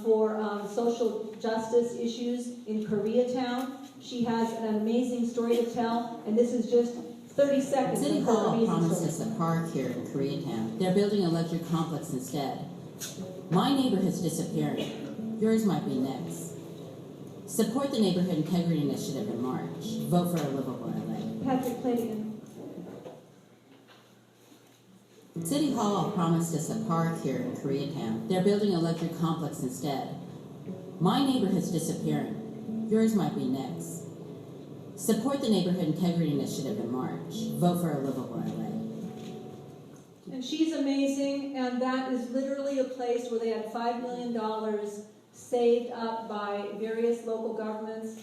for social justice issues in Koreatown. She has an amazing story to tell, and this is just 30 seconds. City of her Hall amazing promised story. us a park here in Koreatown. They're building a luxury complex instead. My neighborhood's disappearing. Yours might be next. Support the Neighborhood Integrity Initiative in March. Vote for a livable LA. Patrick, play it again. City Hall promised us a park here in Koreatown. They're building a luxury complex instead. My neighborhood's disappearing. Yours might be next. Support the Neighborhood Integrity Initiative in March. Vote for a livable LA. And she's amazing, and that is literally a place where they had $5 million saved up by various local governments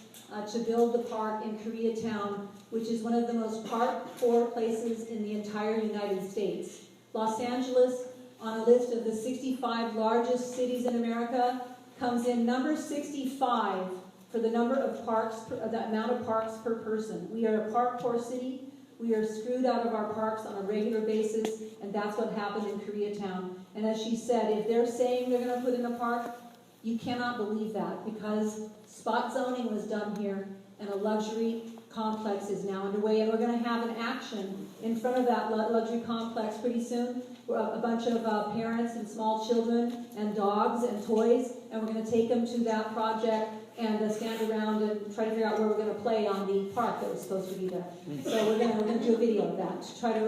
to build the park in Koreatown, which is one of the most park-poor places in the entire United States. Los Angeles, on a list of the 65 largest cities in America, comes in number 65 for the number of parks, the amount of parks per person. We are a park-poor city. We are screwed out of our parks on a regular basis, and that's what happened in Koreatown. And as she said, if they're saying they're going to put in a park, you cannot believe that, because spot zoning was done here, and a luxury complex is now underway, and we're going to have an action in front of that luxury complex pretty soon. A bunch of parents and small children and dogs and toys, and we're going to take them to that project and stand around and try to figure out where we're going to play on the park that was supposed to be there. So we're going to do a video of that to try to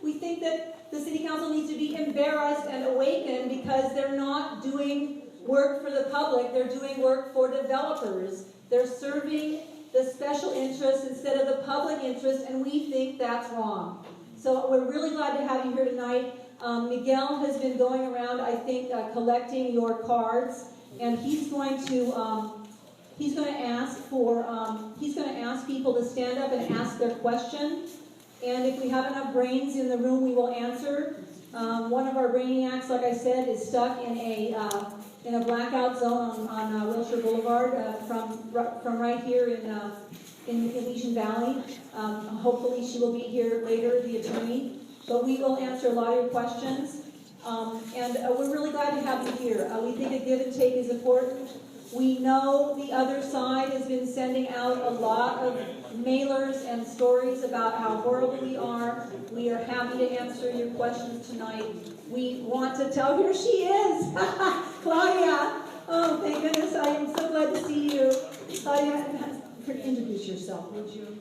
we think that the city council needs to be embarrassed and awakened, because they're not doing work for the public, they're doing work for developers. They're serving the special interest instead of the public interest, and we think that's wrong. So we're really glad to have you here tonight. Miguel has been going around, I think, collecting your cards, and he's going to ask people to stand up and ask their question. And if we have enough brains in the room, we will answer. One of our brainiacs, like I said, is stuck in a blackout zone on Wilshire Boulevard from right here in Elysian Valley. Hopefully she will be here later, the attorney. But we will answer a lot of your questions. And we're really glad to have you here. We think a give and take is important. We know the other side has been sending out a lot of mailers and stories about how horrible we are. We are happy to answer your questions tonight. We want to tell, here she is, Claudia. Oh, thank goodness, I am so glad to see you. Claudia, Introduce yourself, would you?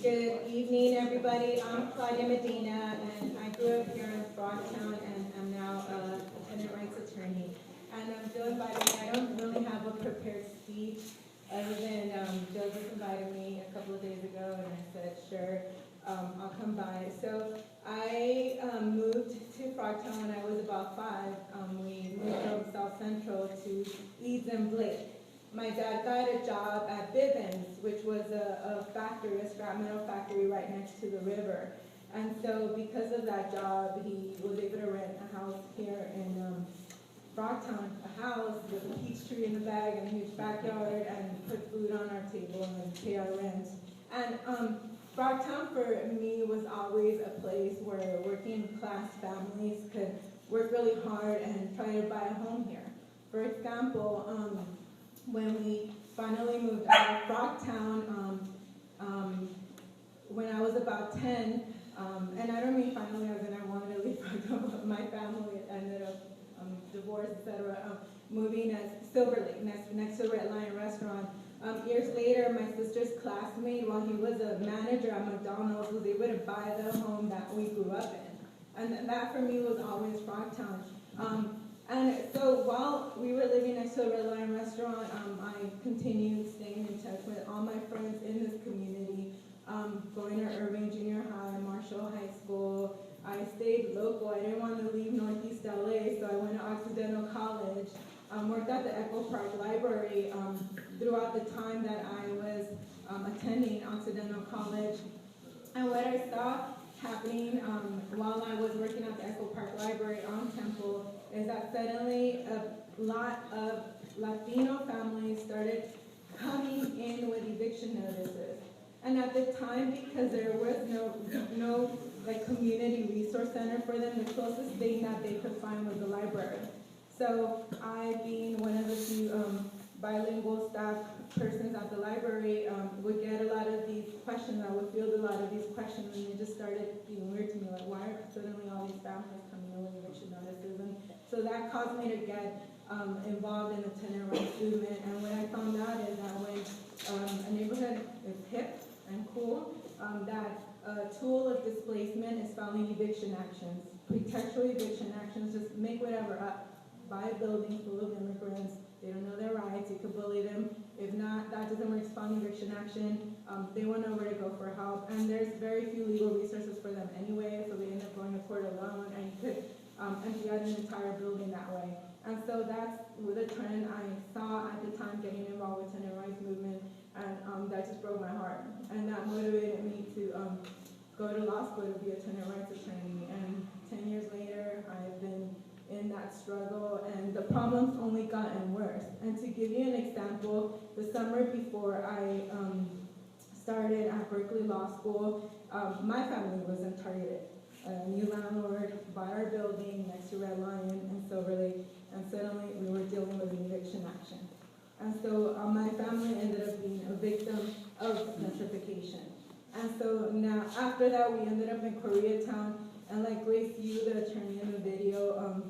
Good evening, everybody. I'm Claudia Medina, and I grew up here in Frogtown, and I'm now a tenant rights attorney. And Joe invited me. I don't really have a prepared speech, other than Joe just invited me a couple of days ago, and I said, sure, I'll come by. So I moved to Frogtown when I was about 5. We moved from South Central to Eads and Blake. My dad got a job at Bivens, which was a factory, a scrap metal factory right next to the river. And so because of that job, he was able to rent a house here in Frogtown, a house with a peach tree in the back and a huge backyard, and put food on our table and pay our rent. And Frogtown for me was always a place where working class families could work really hard and try to buy a home here. For example, when we finally moved out of Frogtown, when I was about 10, and I don't mean finally as in I wanted to leave Frogtown, but my family ended up divorced, etc., moving at Silver Lake, next to the Red Lion restaurant. Years later, my sister's classmate, while he was a manager at McDonald's, was able to buy the home that we grew up in. And that for me was always Frogtown. And so while we were living next to a Red Lion restaurant, I continued staying in touch with all my friends in this community, going to Irving Junior High, Marshall High School. I stayed local. I didn't want to leave Northeast LA, so I went to Occidental College, worked at the Echo Park Library throughout the time that I was attending Occidental College. And what I saw happening while I was working at the Echo Park Library on Temple is that suddenly a lot of Latino families started coming in with eviction notices. And at the time, because there was no like community resource center for them, the closest thing that they could find was the library. So I, being one of the few bilingual staff persons at the library, would get a lot of these questions. I would field a lot of these questions, and it just started being weird to me, like why are suddenly all these families coming in with eviction notices? And so that caused me to get involved in the tenant rights movement. And what I found out is that when a neighborhood is hip and cool, that a tool of displacement is filing eviction actions, pretextual eviction actions, just make whatever up. Buy a building full of immigrants, they don't know their rights, you could bully them. If not, that doesn't work, filing eviction action, they won't know where to go for help. And there's very few legal resources for them anyway, so they end up going to court alone, and you could empty out an entire building that way. And so that's the trend I saw at the time getting involved with tenant rights movement, and that just broke my heart. And that motivated me to go to law school to be a tenant rights attorney. And 10 years later, I've been in that struggle, and the problem's only gotten worse. And to give you an example, the summer before I started at Berkeley Law School, my family was targeted. A new landlord bought our building next to Red Lion and Silver Lake, and suddenly we were dealing with an eviction action. And so my family ended up being a victim of gentrification. And so now, after that, we ended up in Koreatown, and like Grace Yu, the attorney in the video,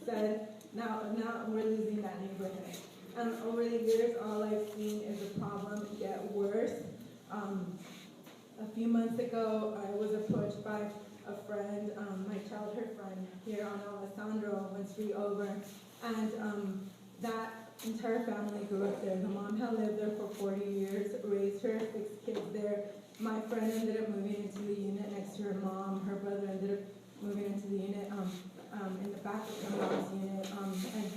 said, now we're losing that neighborhood. And over the years, all I've seen is the problem get worse. A few months ago, I was approached by a friend, my childhood friend here on Alessandro, 1 street over, and that entire family grew up there. The mom had lived there for 40 years, raised her 6 kids there. My friend ended up moving into the unit next to her mom. Her brother ended up moving into the unit in the back of the mom's unit, and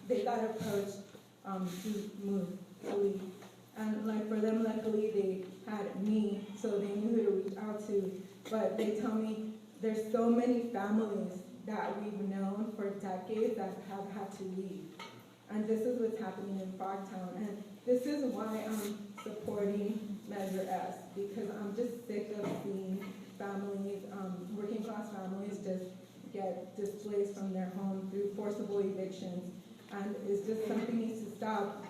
they got approached to move, to leave. And like for them, luckily they had me, so they knew who to reach out to. But they tell me there's so many families that we've known for decades that have had to leave. And this is what's happening in Frogtown. And this is why I'm supporting Measure S, because I'm just sick of seeing families, working class families, just get displaced from their home through forcible evictions. And it's just something needs to stop.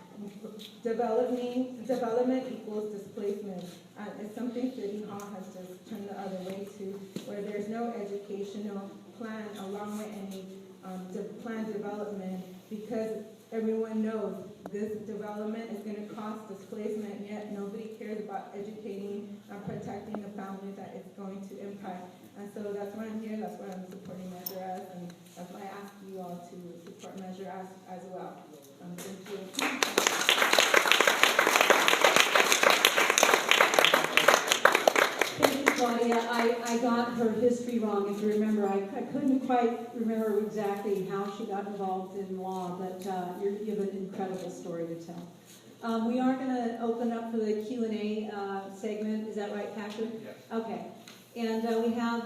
Development equals displacement. And it's something City Hall has just turned the other way to, where there's no educational plan along with any planned development, because everyone knows this development is gonna cause displacement, yet nobody cares about educating and protecting the family that it's going to impact. And so that's why I'm here, that's why I'm supporting Measure S, and that's why I ask you all to support Measure S as well. Thank you. Thank you, Claudia. I got her history wrong, if you remember. I couldn't quite remember exactly how she got involved in law, but you have an incredible story to tell. We are going to open up for the Q&A segment. Is that right, Patrick? Yes. Okay. And we have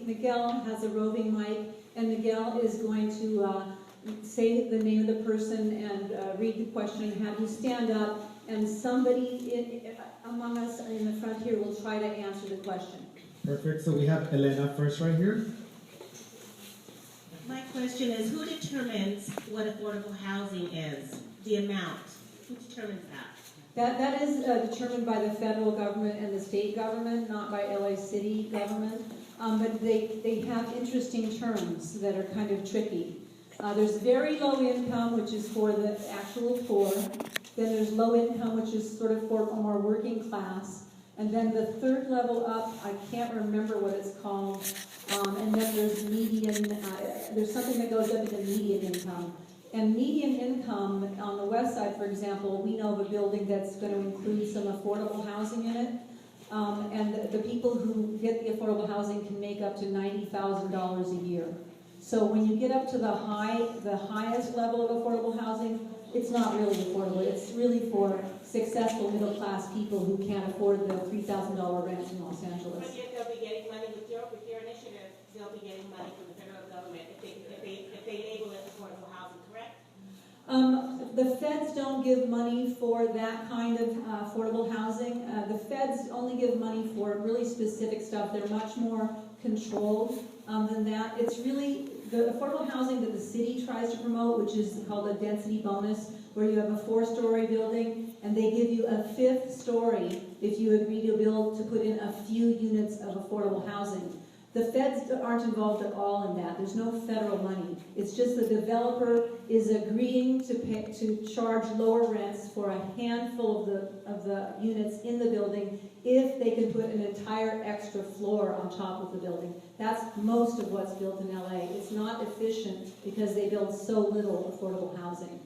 Miguel has a roving mic, and Miguel is going to say the name of the person and read the question and have you stand up, and somebody among us in the front here will try to answer the question. Perfect. So we have Elena first right here. My question is, who determines what affordable housing is? The amount? Who determines that? That is determined by the federal government and the state government, not by LA City government. But they have interesting terms that are kind of tricky. There's very low income, which is for the actual poor. Then there's low income, which is sort of for a more working class. And then the third level up, I can't remember what it's called. And then there's median, there's something that goes up to median income. And median income on the west side, for example, we know of a building that's going to include some affordable housing in it. And the people who get the affordable housing can make up to $90,000 a year. So when you get up to the highest level of affordable housing, it's not really affordable. It's really for successful middle-class people who can't afford the $3,000 rent in Los Angeles. But yet they'll be getting money with your initiative. They'll be getting money from the federal government if they enable it affordable housing, correct? The feds don't give money for that kind of affordable housing. The feds only give money for really specific stuff. They're much more controlled than that. It's really the affordable housing that the city tries to promote, which is called a density bonus, where you have a 4-story building and they give you a 5th story if you agree to put in a few units of affordable housing. The feds aren't involved at all in that. There's no federal money. It's just the developer is agreeing to charge lower rents for a handful of the units in the building if they can put an entire extra floor on top of the building. That's most of what's built in LA. It's not efficient because they build so little affordable housing.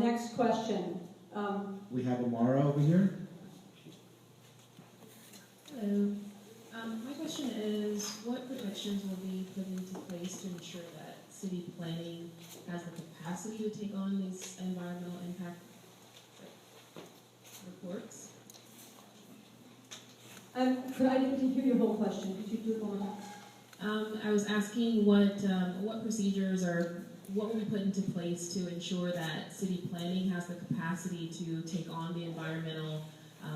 Next question. We have Amara over here. Hello. My question is, what protections will be put into place to ensure that city planning has the capacity to take on these environmental impact reports? I didn't hear your whole question. Could you do it one more time? I was asking what procedures or what will be put into place to ensure that city planning has the capacity to take on the environmental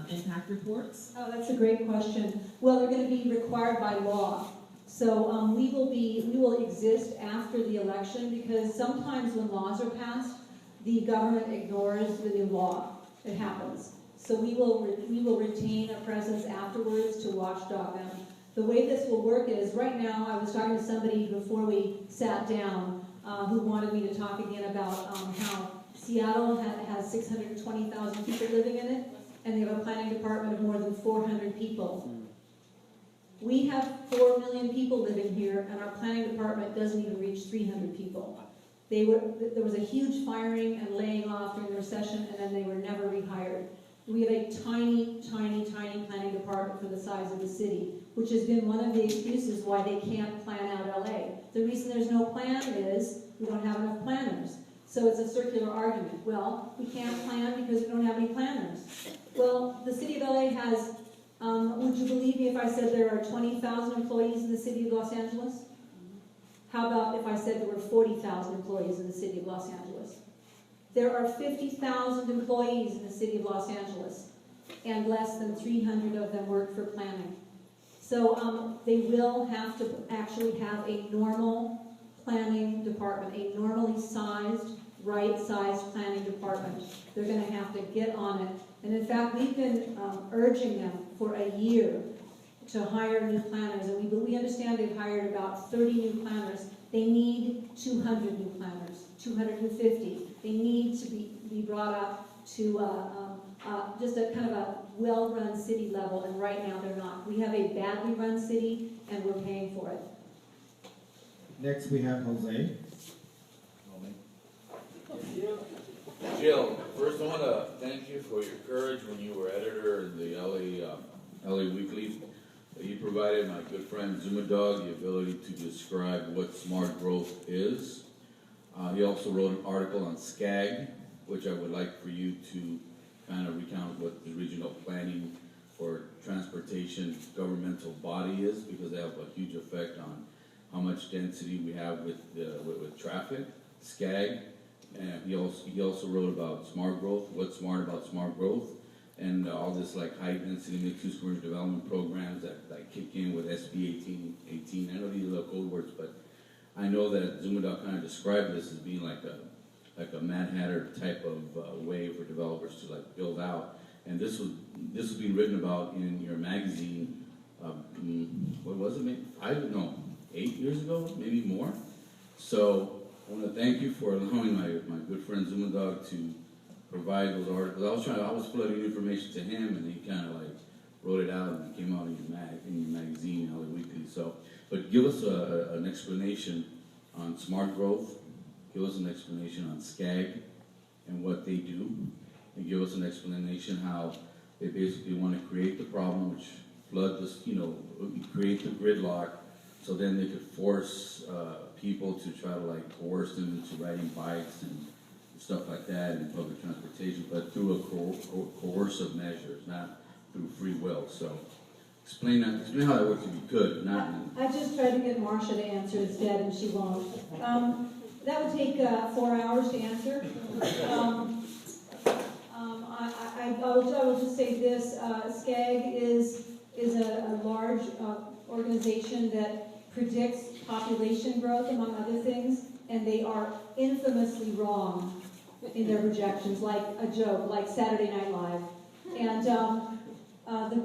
impact reports? Oh, that's a great question. Well, they're going to be required by law. So we will exist after the election, because sometimes when laws are passed, the government ignores the new law. It happens. So we will retain a presence afterwards to watchdog them. The way this will work is, right now, I was talking to somebody before we sat down who wanted me to talk again about how Seattle has 620,000 people living in it, and they have a planning department of more than 400 people. We have 4 million people living here, and our planning department doesn't even reach 300 people. There was a huge firing and laying off during the recession, and then they were never rehired. We have a tiny, tiny, tiny planning department for the size of the city, which has been one of the excuses why they can't plan out LA. The reason there's no plan is we don't have enough planners. So it's a circular argument. Well, we can't plan because we don't have any planners. Well, the city of LA has, would you believe me if I said there are 20,000 employees in the city of Los Angeles? How about if I said there were 40,000 employees in the city of Los Angeles? There are 50,000 employees in the city of Los Angeles, and less than 300 of them work for planning. So they will have to actually have a normal planning department, a normally sized, right-sized planning department. They're going to have to get on it. And in fact, we've been urging them for a year to hire new planners, and we understand they've hired about 30 new planners. They need 200 new planners, 250. They need to be be brought up to just a kind of a well-run city level, and right now they're not. We have a badly run city, and we're paying for it. Next, we have Jose. Jill, first I want to thank you for your courage when you were editor in the LA Weekly. You provided my good friend Zuma Dog the ability to describe what smart growth is. He also wrote an article on SCAG, which I would like for you to kind of recount what the regional planning for transportation governmental body is, because they have a huge effect on how much density we have with traffic. SCAG. And he also wrote about smart growth, what's smart about smart growth, and all this like high density mixed use commercial development programs that kick in with SB 18. I know these are little code words, but I know that Zumudok kind of described this as being like a Mad Hatter type of way for developers to like build out. And this was being written about in your magazine. What was it? Maybe 8 years ago, maybe more. So I want to thank you for allowing my good friend Zumudog to provide those articles. I was flooding information to him, and he kind of like wrote it out, and it came out in your magazine, LA Weekly. So, but give us an explanation on smart growth. Give us an explanation on SCAG and what they do, and give us an explanation how they basically want to create the problem, which flood this, create the gridlock, so then they could force people to try to like coerce them into riding bikes and stuff like that in public transportation, but through a coercive measures, not through free will. So explain how that works if you could. I just tried to get Marcia to answer instead, and she won't. That would take 4 hours to answer. I will just say this: SCAG is a large organization that predicts population growth, among other things, and they are infamously wrong in their projections, like a joke, like Saturday Night Live. And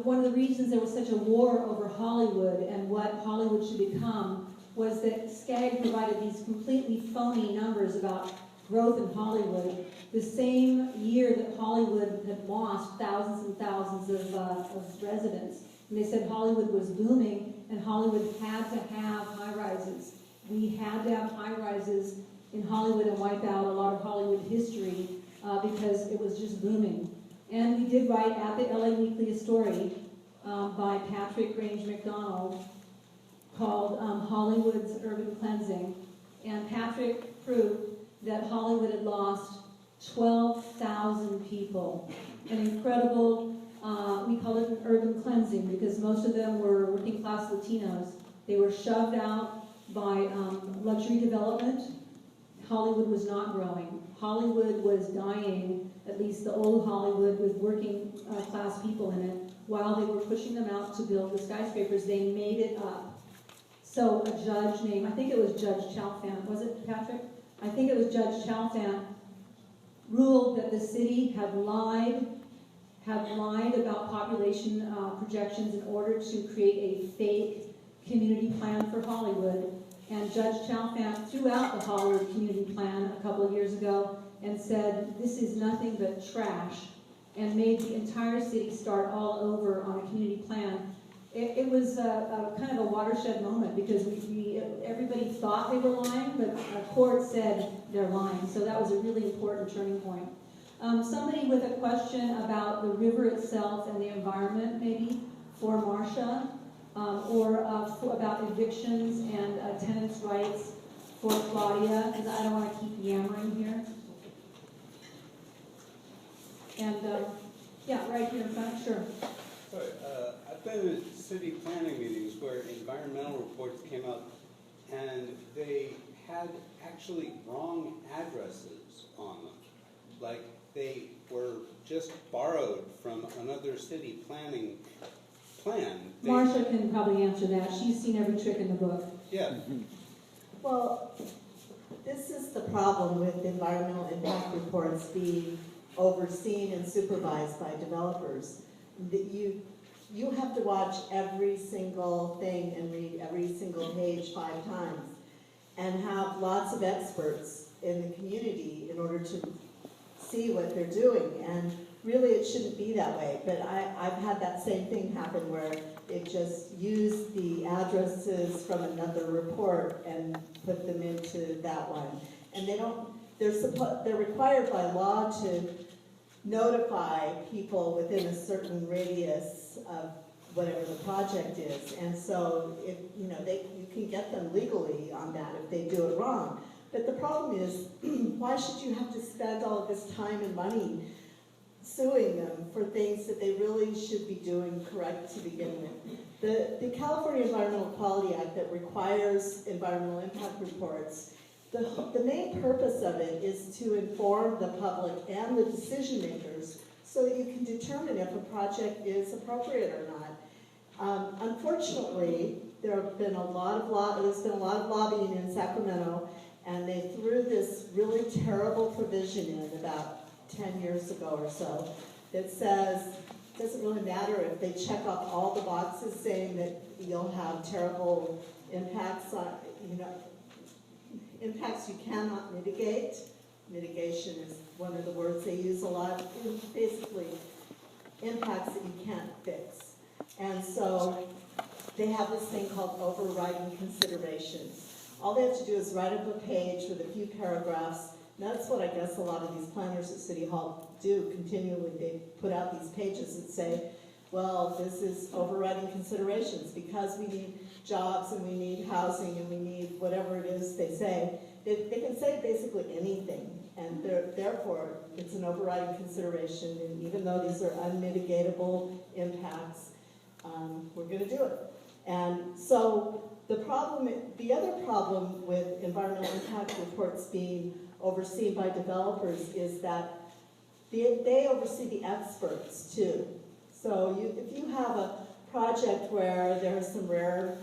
one of the reasons there was such a war over Hollywood and what Hollywood should become was that SCAG provided these completely phony numbers about growth in Hollywood the same year that Hollywood had lost thousands and thousands of residents. And they said Hollywood was booming, and Hollywood had to have high-rises. We had to have high-rises in Hollywood and wipe out a lot of Hollywood history because it was just booming. And we did write at the LA Weekly a story by Patrick Grange McDonald called Hollywood's Urban Cleansing. And Patrick proved that Hollywood had lost 12,000 people. An incredible, we call it an urban cleansing because most of them were working class Latinos. They were shoved out by luxury development. Hollywood was not growing. Hollywood was dying, at least the old Hollywood with working class people in it. While they were pushing them out to build the skyscrapers, they made it up. So a judge named, I think it was Judge Chalfant, was it, Patrick? I think it was Judge Chalfant, ruled that the city had lied about population projections in order to create a fake community plan for Hollywood. And Judge Chalfant threw out the Hollywood community plan a couple of years ago and said, this is nothing but trash, and made the entire city start all over on a community plan. It was a kind of a watershed moment because everybody thought they were lying, but a court said they're lying. So that was a really important turning point. Somebody with a question about the river itself and the environment, maybe, for Marcia, or about evictions and tenants' rights for Claudia, because I don't want to keep yammering here. And, yeah, right here in front, sure. Sorry, I've been at city planning meetings where environmental reports came up and they had actually wrong addresses on them. Like they were just borrowed from another city planning plan. Marcia can probably answer that. She's seen every trick in the book. Yeah. Well, this is the problem with environmental impact reports being overseen and supervised by developers. That you have to watch every single thing and read every single page 5 times and have lots of experts in the community in order to see what they're doing. And really, it shouldn't be that way. But I've had that same thing happen where they've just used the addresses from another report and put them into that one. And they don't, they're required by law to notify people within a certain radius of whatever the project is. And so if, you can get them legally on that if they do it wrong. But the problem is, why should you have to spend all of this time and money suing them for things that they really should be doing correct to begin with? The California Environmental Quality Act that requires environmental impact reports, the main purpose of it is to inform the public and the decision makers so that you can determine if a project is appropriate or not. Unfortunately, there's been a lot of lobbying in Sacramento, and they threw this really terrible provision in about 10 years ago or so that says it doesn't really matter if they check off all the boxes saying that you'll have terrible impacts on, impacts you cannot mitigate. Mitigation is one of the words they use a lot. Basically, impacts that you can't fix. And so they have this thing called overriding considerations. All they have to do is write up a page with a few paragraphs. And that's what I guess a lot of these planners at City Hall do continually. They put out these pages that say, well, this is overriding considerations because we need jobs and we need housing and we need whatever it is they say. They can say basically anything, and therefore it's an overriding consideration. And even though these are unmitigatable impacts, we're going to do it. And so the other problem with environmental impact reports being overseen by developers is that they oversee the experts too. So if you have a project where there are some rare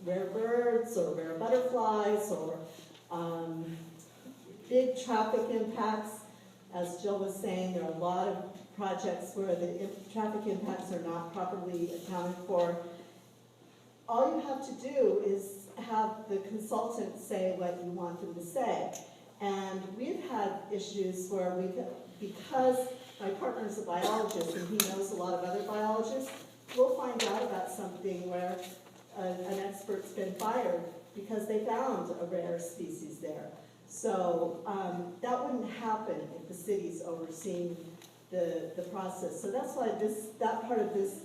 birds or rare butterflies or big traffic impacts, as Jill was saying, there are a lot of projects where the traffic impacts are not properly accounted for. All you have to do is have the consultant say what you want them to say. And we've had issues where because my partner is a biologist and he knows a lot of other biologists, we'll find out about something where an expert's been fired because they found a rare species there. So that wouldn't happen if the city's overseeing the process. So that's why that part of this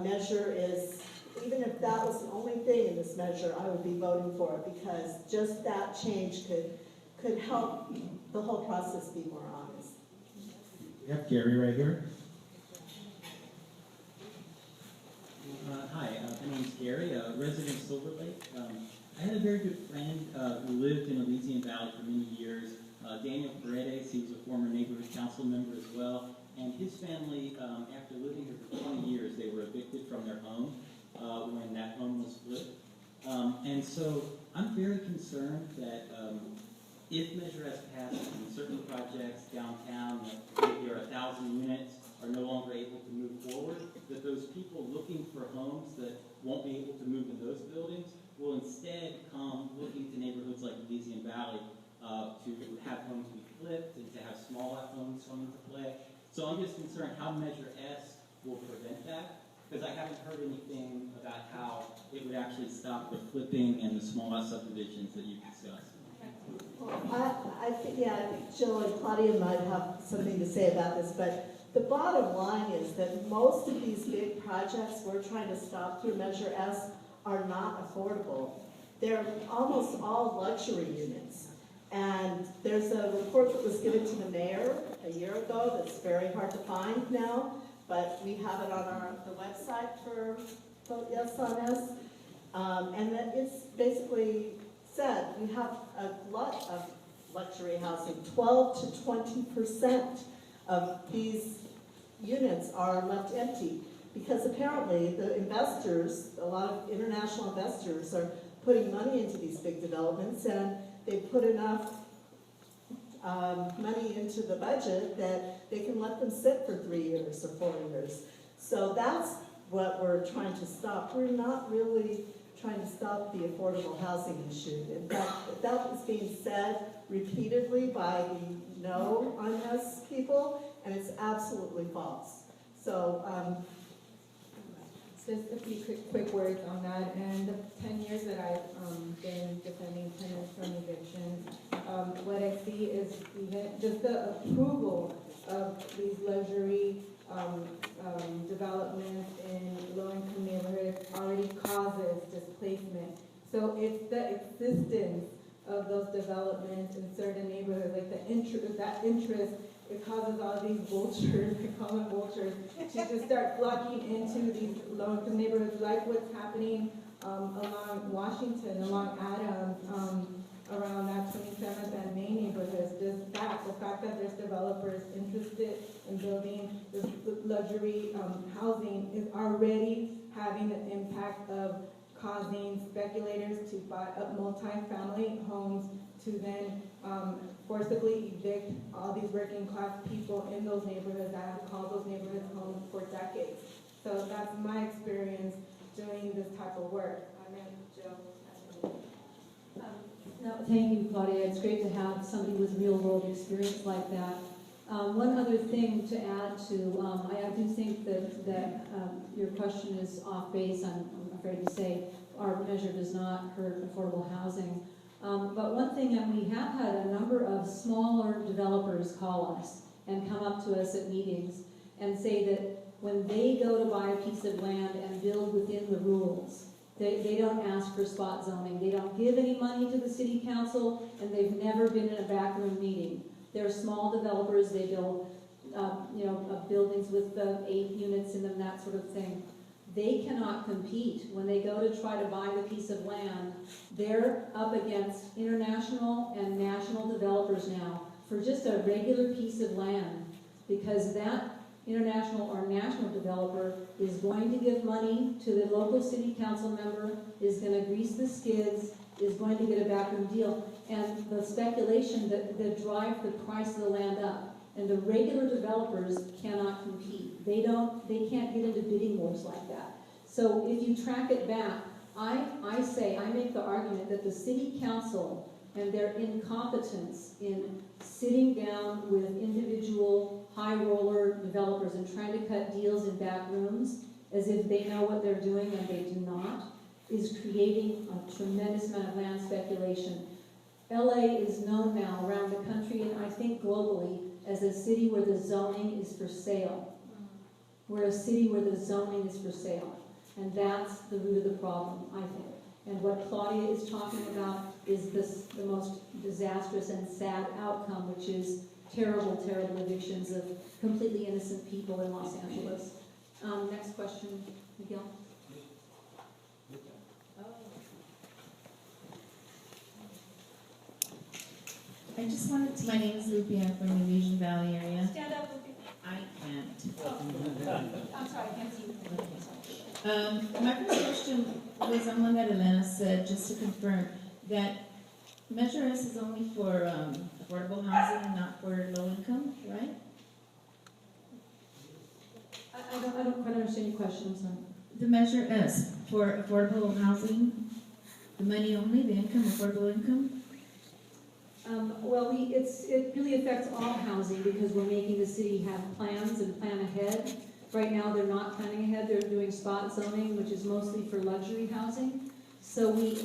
measure is, even if that was the only thing in this measure, I would be voting for it because just that change could help the whole process be more honest. We have Gary right here. Hi, my name's Gary, a resident of Silver Lake. I had a very good friend who lived in Elysian Valley for many years, Daniel Paredes. He was a former neighborhood council member as well. And his family, after living here for 20 years, they were evicted from their home when that home was split. And so I'm very concerned that if Measure S passes and certain projects downtown, that maybe are 1,000 units, are no longer able to move forward, that those people looking for homes that won't be able to move in those buildings will instead come looking to neighborhoods like Elysian Valley to have homes be flipped and to have small homes come into play. So I'm just concerned how Measure S will prevent that, because I haven't heard anything about how it would actually stop the flipping and the small lot subdivisions that you discussed. Well, I think Jill and Claudia might have something to say about this, but the bottom line is that most of these big projects we're trying to stop through Measure S are not affordable. They're almost all luxury units. And there's a report that was given to the mayor a year ago that's very hard to find now, but we have it on the website for Vote Yes on S. And that it's basically said we have a lot of luxury housing. 12 to 20% of these units are left empty because apparently the investors, a lot of international investors, are putting money into these big developments, and they put enough money into the budget that they can let them sit for 3 years or 4 years. So that's what we're trying to stop. We're not really trying to stop the affordable housing issue. In fact, that was being said repeatedly by the No on Us people, and it's absolutely false. So, Just a few quick words on that. And the 10 years that I've been defending tenants from evictions, what I see is even just the approval of these luxury developments in low-income neighborhoods already causes displacement. So it's the existence of those developments in certain neighborhoods, like that interest, it causes all these vultures, we call them vultures, to just start flocking into these low-income neighborhoods, like what's happening along Washington, along Adams, around that 27th and Main neighborhoods. Just that, the fact that there's developers interested in building this luxury housing is already having an impact of causing speculators to buy up multi-family homes to then forcibly evict all these working class people in those neighborhoods that have called those neighborhoods home for decades. So that's my experience doing this type of work. I'm Jill. No, thank you, Claudia. It's great to have somebody with real-world experience like that. One other thing to add to, I do think that your question is off base, I'm afraid to say. Our measure does not hurt affordable housing. But one thing that we have had a number of smaller developers call us and come up to us at meetings and say that when they go to buy a piece of land and build within the rules, they don't ask for spot zoning. They don't give any money to the city council, and they've never been in a backroom meeting. They're small developers. They build, buildings with 8 units in them, that sort of thing. They cannot compete when they go to try to buy the piece of land. They're up against international and national developers now for just a regular piece of land, because that international or national developer is going to give money to the local city council member, is going to grease the skids, is going to get a backroom deal, and the speculation that drive the price of the land up. And the regular developers cannot compete. They can't get into bidding wars like that. So if you track it back, I make the argument that the city council and their incompetence in sitting down with individual high roller developers and trying to cut deals in back rooms as if they know what they're doing and they do not, is creating a tremendous amount of land speculation. LA is known now around the country, and I think globally, as a city where the zoning is for sale. We're a city where the zoning is for sale. And that's the root of the problem, I think. And what Claudia is talking about is the most disastrous and sad outcome, which is terrible, terrible evictions of completely innocent people in Los Angeles. Next question, Miguel. I just wanted to, my name is Lupe, I'm from the Asian Valley area. Stand up, Lupe. I can't. I'm sorry, I can't see you. My first question was on one that Elena said, just to confirm, that Measure S is only for affordable housing, not for low income, right? I don't quite understand your question, I'm sorry. The Measure S for affordable housing, the money only, the income, affordable income? Well, it really affects all housing because we're making the city have plans and plan ahead. Right now, they're not planning ahead. They're doing spot zoning, which is mostly for luxury housing. So we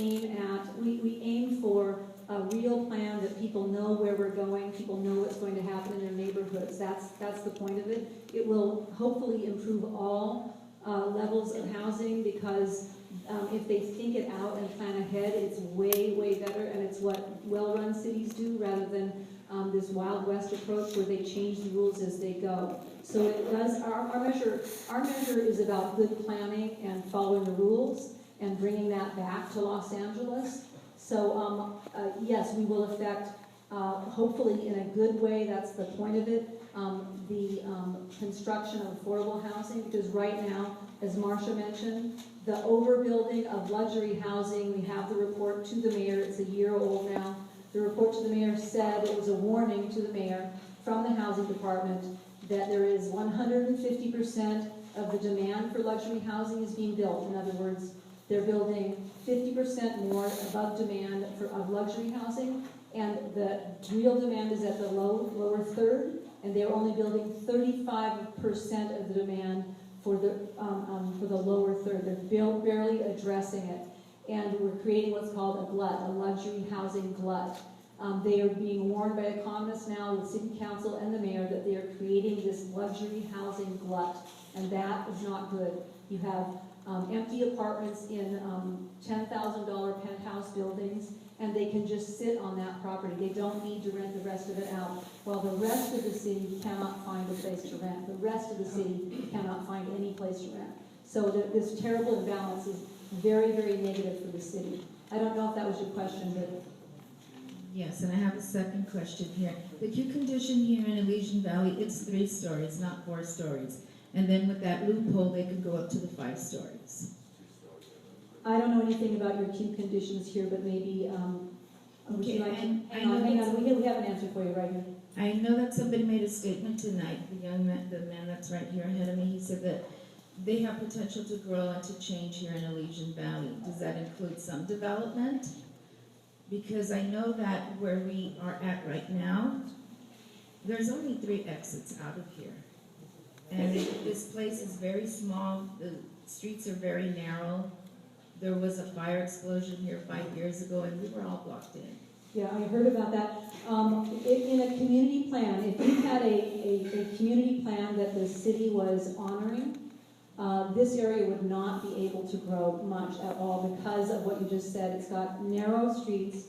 aim for a real plan that people know where we're going, people know what's going to happen in their neighborhoods. That's the point of it. It will hopefully improve all levels of housing because if they think it out and plan ahead, it's way, way better, and it's what well-run cities do rather than this Wild West approach where they change the rules as they go. So it does. Our measure is about good planning and following the rules and bringing that back to Los Angeles. So yes, we will affect, hopefully in a good way. That's the point of it. The construction of affordable housing, because right now, as Marcia mentioned, the overbuilding of luxury housing, we have the report to the mayor, it's a year old now. The report to the mayor said, it was a warning to the mayor from the housing department that there is 150% of the demand for luxury housing is being built. In other words, They're building 50% more above demand of luxury housing, and the real demand is at the lower third, and they're only building 35% of the demand for the lower third. They're barely addressing it, and we're creating what's called a glut, a luxury housing glut. They are being warned by economists now, the city council and the mayor, that they are creating this luxury housing glut, and that is not good. You have empty apartments in $10,000 penthouse buildings, and they can just sit on that property. They don't need to rent the rest of it out, while the rest of the city cannot find a place to rent. The rest of the city cannot find any place to rent. So this terrible imbalance is very, very negative for the city. I don't know if that was your question, but... Yes, and I have a second question here. The queue condition here in Elysian Valley, it's 3 stories, not 4 stories. And then with that loophole, they could go up to the 5 stories. I don't know anything about your queue conditions here, but maybe, would you like to, hang on, we have an answer for you right here. I know that somebody made a statement tonight, the man that's right here ahead of me, he said that they have potential to grow and to change here in Elysian Valley. Does that include some development? Because I know that where we are at right now, there's only 3 exits out of here. And this place is very small, the streets are very narrow. There was a fire explosion here 5 years ago, and we were all blocked in. Yeah, I heard about that. In a community plan, if you had a community plan that the city was honoring, this area would not be able to grow much at all because of what you just said. It's got narrow streets.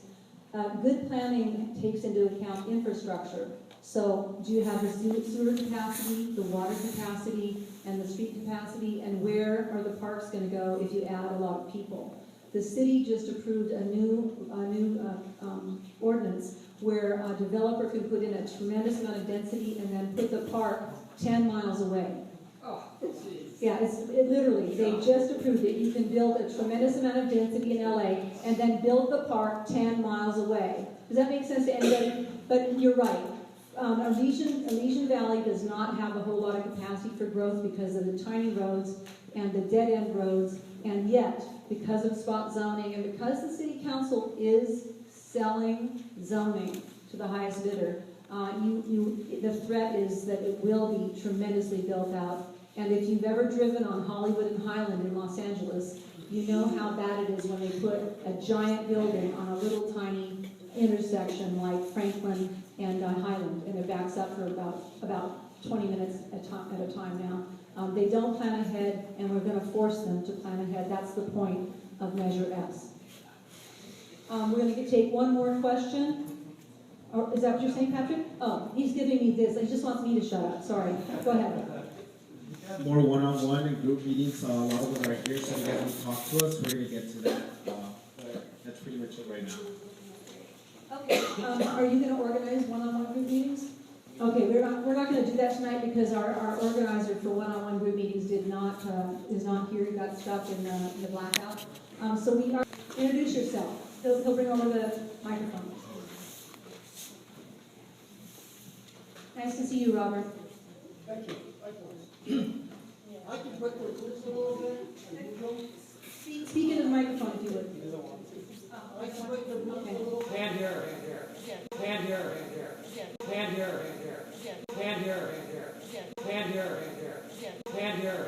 Good planning takes into account infrastructure. So do you have the sewer capacity, the water capacity, and the street capacity, and where are the parks going to go if you add a lot of people? The city just approved a new ordinance where a developer can put in a tremendous amount of density and then put the park 10 miles away. Yeah, it literally, they just approved it. You can build a tremendous amount of density in LA and then build the park 10 miles away. Does that make sense to anybody? But you're right. Elysian Valley does not have a whole lot of capacity for growth because of the tiny roads and the dead-end roads, and yet, because of spot zoning and because the city council is selling zoning to the highest bidder, the threat is that it will be tremendously built out. And if you've ever driven on Hollywood and Highland in Los Angeles, you know how bad it is when they put a giant building on a little tiny intersection like Franklin and Highland, and it backs up for about 20 minutes at a time now. They don't plan ahead, and we're going to force them to plan ahead. That's the point of Measure S. We're going to take one more question. Or, is that what you're saying, Patrick? Oh, he's giving me this. He just wants me to shut up. Sorry. Go ahead. More one-on-one and group meetings. A lot of them are here, so you guys want to talk to us. We're going to get to that. That's pretty much it right now. Okay, are you going to organize one-on-one group meetings? Okay, we're not going to do that tonight because our organizer for one-on-one group meetings is not here. He got stuck in the blackout. So we are. Introduce yourself. He'll bring over the microphone. Nice to see you, Robert. Thank you. I can quickly listen a little bit. Speak into the microphone if you would. I can quickly listen a little bit. Hand here, hand here. Hand here, hand here. Hand here, hand here. Hand here, hand here. Hand here, hand here.